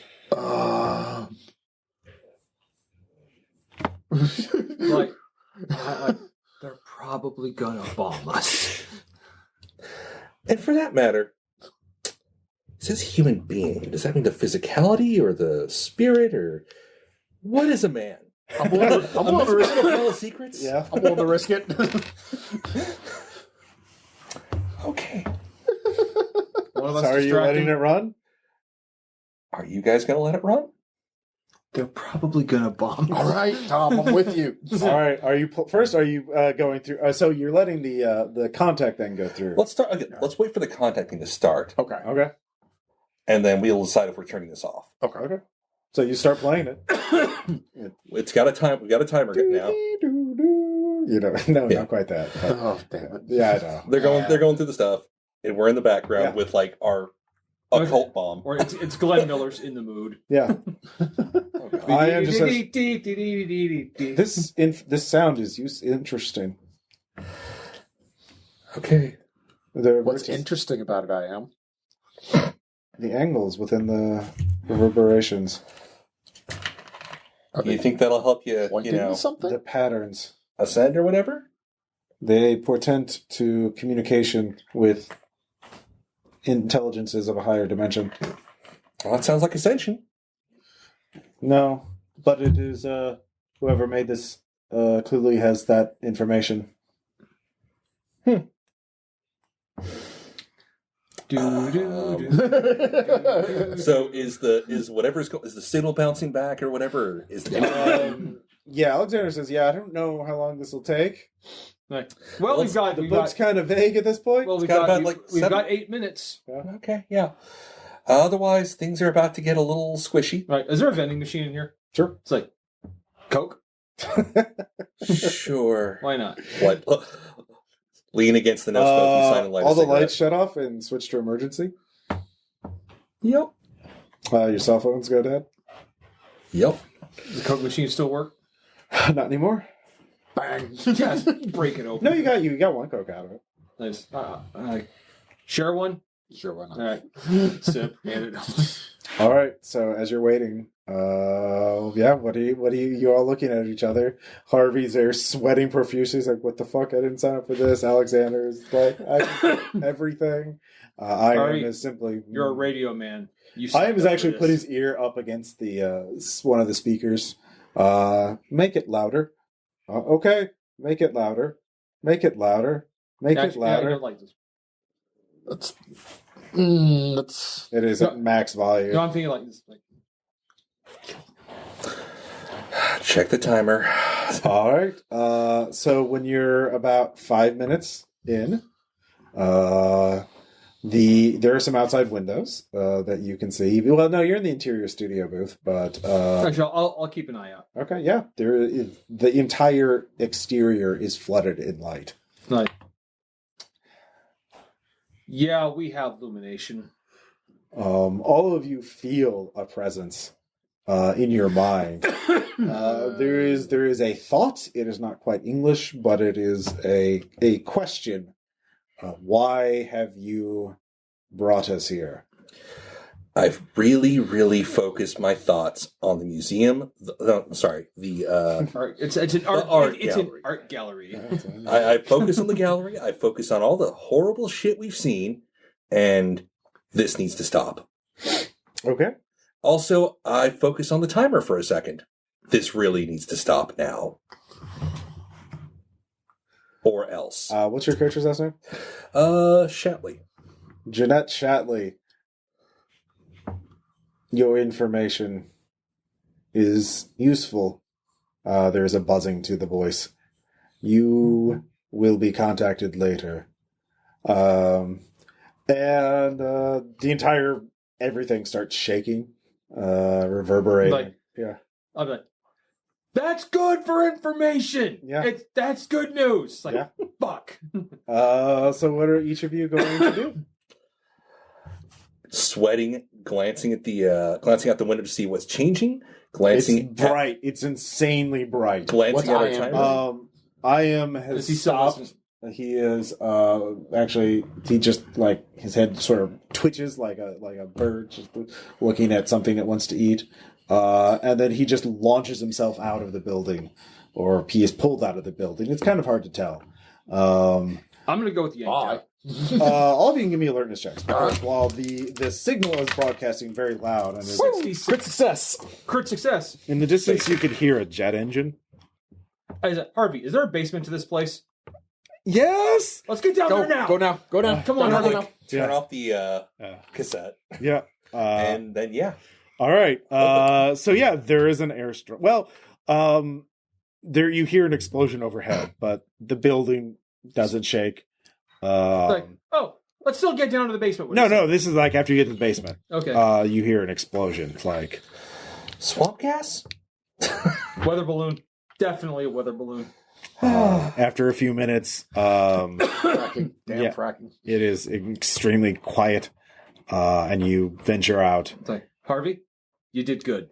Like, they're probably gonna bomb us. And for that matter, it says human being. Does that mean the physicality or the spirit or what is a man? I'm willing to risk it. Pile of secrets? Yeah. I'm willing to risk it. Okay. One of us So are you distracted. letting it run? Are you guys going to let it run? They're probably gonna bomb us. All right, Tom, I'm with you. All right. Are you first? Are you going through? So you're letting the contact thing go through. Let's start. Okay, let's wait for the contacting to start, Okay. Okay. and then we'll decide if we're turning this off. Okay. So you start playing it. It's got a time. We got a timer now. You know, no, Yeah. not quite that. but- Oh, damn it. yeah, I know. They're going through the stuff, and we're in the background Yeah. with our occult bomb. Or it's Glenn Miller's In the Mood. Yeah. I am just This this sound is interesting. Okay. What's interesting about it, I am. The angles within the reverberations, Are Do you they think that'll help you? pointing to something? the patterns, Ascend or whatever. they portend to communication with intelligences of a higher dimension. Well, that sounds like ascension. No, but it is whoever made this clearly has that information. So is the signal bouncing back or whatever? Yeah, Alexander says, I don't know how long this will take. Right. Well, The book's kind of vague at this point. Well, we've got got about, we've 7 got 8 minutes. Okay, yeah. Otherwise, things are about to get a little squishy. Right. Is there a vending machine in here? Sure. It's like Coke. Sure. Why not? What? Lean against the no smoking sign and light all a the cigarette. lights shut off and switch to emergency. Yep. Your cell phones go dead. Yep. Does the Coke machine still work? Not anymore. Bang! Yes. Break it open. No, you got one Coke out of it. Nice. Share one. Sure, why not? All right. Sip. Hand it. All right. So as you're waiting, what are you all looking at each other? Harvey's there sweating profusely. He's like, "What the fuck? I didn't sign up for this." Alexander's like, "I can everything." I am is simply. You're a radio man. I am has actually put his ear up against the one of the speakers. Make it louder. Okay. Make it louder. Make it louder. Make it louder. I don't like this. It is at max volume. No, I'm thinking like this. Like, Check the timer. all right. So when you're about 5 minutes in, there are some outside windows that you can see. Well, no, you're in the interior studio booth, but actually, I'll keep an eye out. okay, yeah. The entire exterior is flooded in light. Nice. Yeah, we have illumination. All of you feel a presence in your mind. There is a thought. It is not quite English, but it is a question. Why have you brought us here? I've really, really focused my thoughts on the museum. It's an art gallery. I focus on the gallery. I focus on all the horrible shit we've seen, and this needs to stop. Okay. Also, I focus on the timer for a second. This really needs to stop now. Or else. What's your character's last name? Shatley. Jeanette Shatley. Your information is useful. There is a buzzing to the voice. You will be contacted later. And the entire everything starts shaking, reverberating. Yeah. I'm like, that's good for information. Yeah. That's good news. Like, yeah. Fuck. So what are each of you going to do? Sweating, glancing out the window to see what's changing. It's bright. It's insanely bright. Glancing at our timer. I am has stopped. He is actually he just like his head sort of twitches like a bird just looking at something it wants to eat. And then he just launches himself out of the building, or he is pulled out of the building. It's kind of hard to tell. I'm going to go with the yank. All of you can give me alertness checks. While the signal is broadcasting very loud. And crit success. Crit success. In the distance, you could hear a jet engine. Harvey, is there a basement to this place? Yes! Let's get down there now. Go now. Come on, Harvey. Turn off the cassette. Yeah. And then, yeah. All right. So, yeah, there is an airstrike. Well, there you hear an explosion overhead, but the building doesn't shake. Let's still get down to the basement. No, this is like after you get to the basement. Okay. You hear an explosion. It's like swamp gas? Weather balloon. Definitely a weather balloon. After a few minutes, Fracking. Damn fracking. it is extremely quiet, and you venture out. It's like, Harvey, you did good.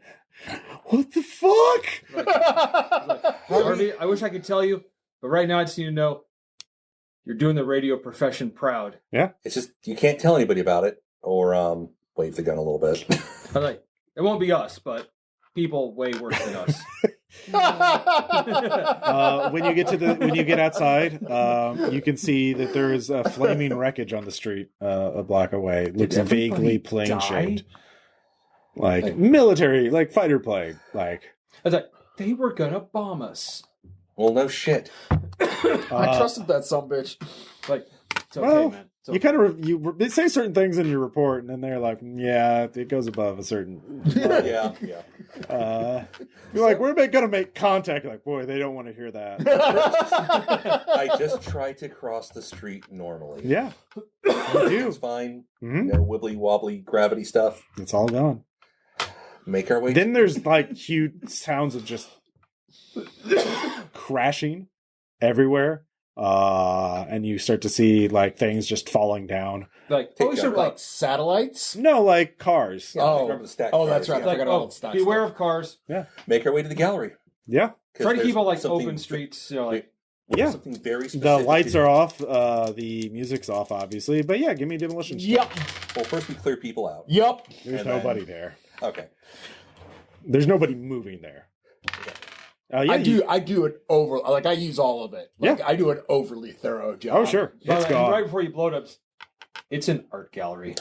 What the fuck? Harvey, I wish I could tell you, but right now I just need to know you're doing the radio profession proud. Yeah. It's just, you can't tell anybody about it, or wave the gun a little bit. I'm like, it won't be us, but people way worse than us. When you get outside, you can see that there is a flaming wreckage on the street a block away. It looks vaguely plane shaped, like military, like fighter plane. Like I was like, they were gonna bomb us. Well, no shit. I trusted that sumbitch. Like, it's okay, man. It's So, You kind of they say certain things in your report, and then they're like, "Yeah, it goes above a certain." Yeah. You're like, "We're going to make contact." You're like, boy, they don't want to hear that. I just try to cross the street normally. Yeah, you do. It's fine. Mm-hmm. No wibbly wobbly gravity stuff. It's all gone. Make our way. Then there's like huge sounds of just crashing everywhere. And you start to see like things just falling down. like, Take oh, we should that, like, Satellites? No, like cars. Yeah, Oh. remember the stack Oh, cars, that's right. yeah. I forgot all the stock beware stuff. of cars. Make our way to the gallery. Yeah. 'Cause Try to keep there's on like something- open streets. You know, like Yeah. Something very specific. The lights to- are off. The music's off, obviously. But yeah, give me a demolition check. Yep. Well, first we clear people out. Yep. There's And then- nobody there. Okay. There's nobody moving there. Yeah, I do it over, like I use all of it. Like, I do an overly thorough job. Oh, sure. It's and gone. right before you blow it up, it's an art gallery.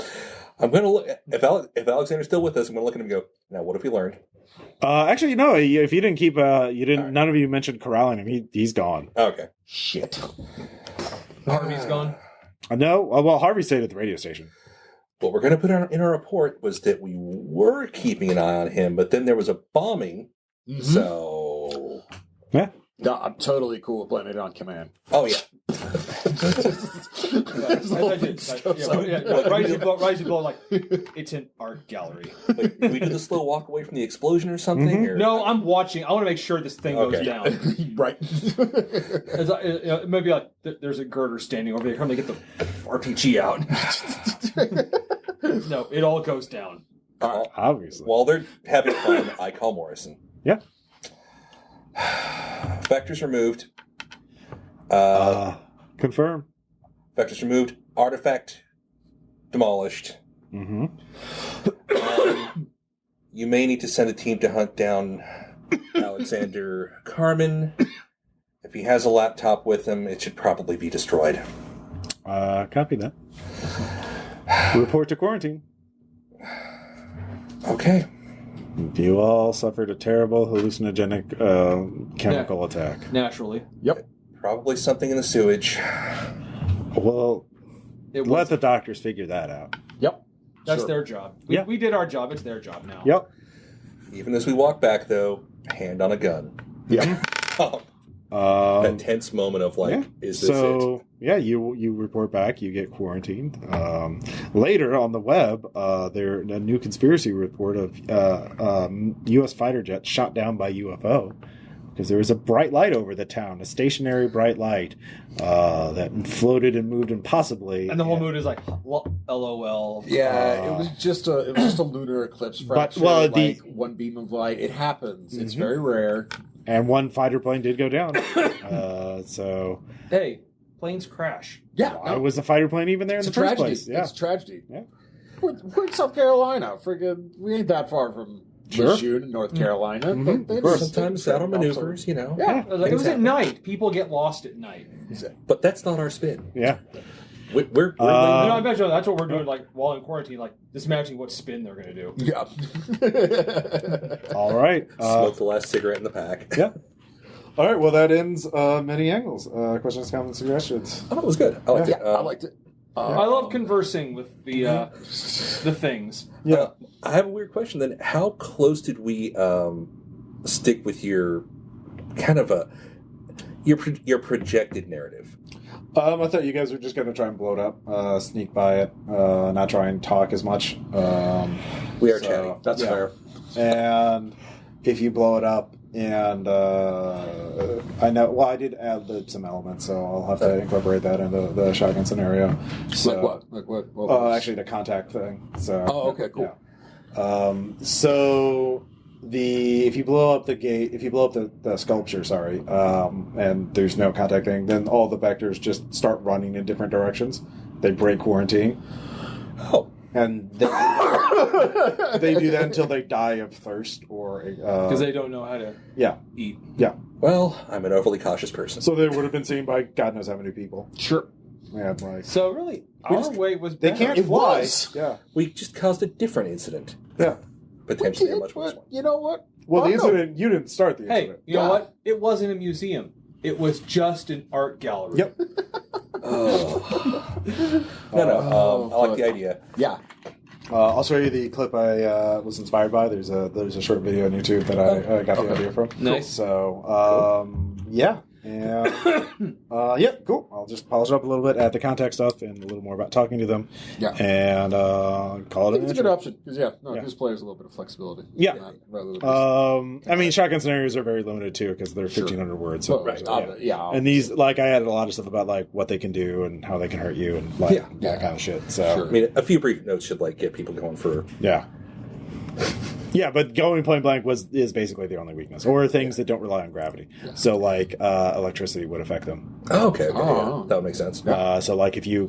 I'm going to look. If Alexander's still with us, I'm going to look at him and go, now, what have we learned? Actually, no. If you didn't keep, you didn't. All right. None of you mentioned corralling him. He's gone. Okay. Shit. Harvey's gone. No. Well, Harvey stayed at the radio station. What we're going to put in our report was that we were keeping an eye on him, but then there was a bombing. Mhm. So. Yeah. No, I'm totally cool with playing it on command. Oh, yeah. Rise and blow, like, it's an art gallery. Like, do we do the slow walk away from the explosion or something? Mhm. Or? No, I'm watching. I want to make sure this thing goes Okay. down. Right. It may be like there's a girder standing over there. Come to get the RPG out. No, it all goes down. Obviously. While they're having fun, I call Morrison. Yeah. Vectors removed. Confirm. Vectors removed. Artifact demolished. Mm-hmm. You may need to send a team to hunt down Alexander Carmen. If he has a laptop with him, it should probably be destroyed. Copy that. Report to quarantine. Okay. You all suffered a terrible hallucinogenic chemical attack. Naturally, Yep. Probably something in the sewage. Well, it was. let the doctors figure that out. Yep. That's Sure. their job. Yeah. We did our job. It's their job now. Yep. Even as we walk back, though, hand on a gun. Yep. That tense moment of like, Yeah. is this it? So yeah, you report back. You get quarantined. Later on the web, there a new conspiracy report of U.S. fighter jet shot down by UFO because there was a bright light over the town, a stationary bright light that floated and moved impossibly. And the whole mood is like, LOL. Yeah, it was just a lunar eclipse fracture. well, like one beam of light. It happens. It's very rare. And one fighter plane did go down. So Hey, planes crash. Yeah, why was the fighter plane even there in it's the a first tragedy. place? Yeah. It's a tragedy. Yeah. We're in South Carolina. Friggin', we ain't that far from Sure. June in North Carolina. Mhm. They Of course. just- Sometimes they- battle maneuvers, you know. Yeah. It was at night. People get lost at night. But that's not our spin. Yeah. We're I bet you that's what we're doing. Like while in quarantine, like just imagining what spin they're going to do. Yeah. All right. smoke the last cigarette in the pack. Yeah. All right. Well, that ends many angles. Questions, comments, suggestions. Oh, it was good. I liked Yeah, it. I liked it. I love conversing with the things. Yeah. I have a weird question then. How close did we stick with your kind of your projected narrative? I thought you guys were just going to try and blow it up, sneak by it, not try and talk as much. We are chatting. That's fair. And if you blow it up, and I know, well, I did add some elements, so I'll have to incorporate that into the shotgun scenario. So, Like what? Like what? What was- actually, the contact thing. So. Oh, okay, cool. Yeah. So if you blow up the gate, if you blow up the sculpture, and there's no contact thing, then all the vectors just start running in different directions. They break quarantine. Oh. And they do that until they die of thirst or Because they don't know how to eat. Yeah. Well, I'm an overly cautious person. So they would have been seen by God knows how many people. Sure. Yeah, like So really, our way was they better. can't It fly. was. Yeah. We just caused a different incident. Yeah. Potentially a much worse one. You know what? Well, the Oh, no. incident, you didn't start the Hey, incident. you know what? It wasn't a museum. It was just an art gallery. Yep. I like the idea. Yeah. I'll show you the clip I was inspired by. There's a short video on YouTube that I got the idea from. Nice. So, yeah. And, cool. I'll just polish it up a little bit, add the context stuff, and a little more about talking to them. Yeah. And call it It's a good option. Because, display is a little bit of flexibility. Yeah. Rather than I mean, shotgun scenarios are very limited, too, because they're 1,500 words. So, yeah. And these, like, I added a lot of stuff about, like, what they can do and how they can hurt you and, like, that kind of shit. So, Sure. I mean, a few brief notes should, like, get people going for... Yeah. Yeah, but going point blank is basically the only weakness, or things that don't rely on gravity. Yeah. So, like, electricity would affect them. Oh, okay. Yeah. That would make sense. So, like, if you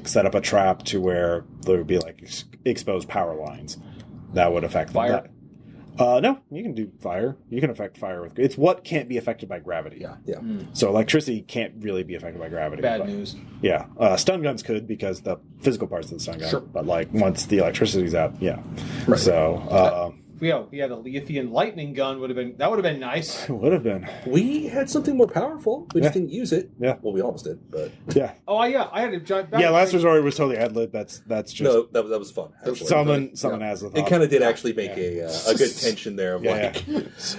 set up a trap to where there would be exposed power lines, that would affect fire. That. No, you can do fire. You can affect fire with. It's what can't be affected by gravity. Yeah. So electricity can't really be affected by gravity. Bad news. Yeah, stun guns could because the physical parts of the stun gun. Sure. But once the electricity's out, yeah. Right. So. Yeah, the Leithian lightning gun would have been nice. Would have been. We had something more powerful. We just didn't use it. Yeah. Well, we almost did, but... Yeah. Oh, yeah, I had a giant... Last resort was totally ad-lib. That's just... No, that was fun. Actually. Someone has the thought. It kind of did actually make a good tension there of Yeah. this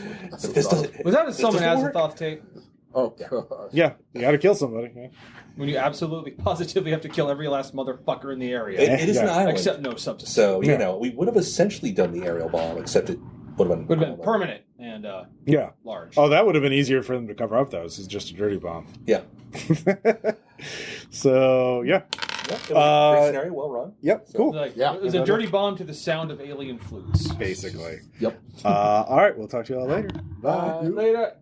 doesn't... Was that a Someone Azathoth tape? Oh, God. Yeah, you got to kill somebody. Yeah. When you absolutely, positively have to kill every last motherfucker in the area. It is an island. Except no substance. So, we would have essentially done the aerial bomb, except it would have been permanent and large. Oh, that would have been easier for them to cover up, though. This is just a dirty bomb. Yeah. So, yeah. Great scenario, well run. Yep, cool. It was a dirty bomb to the sound of alien flutes. Basically. Yep. All right, we'll talk to you all later. Bye. Later.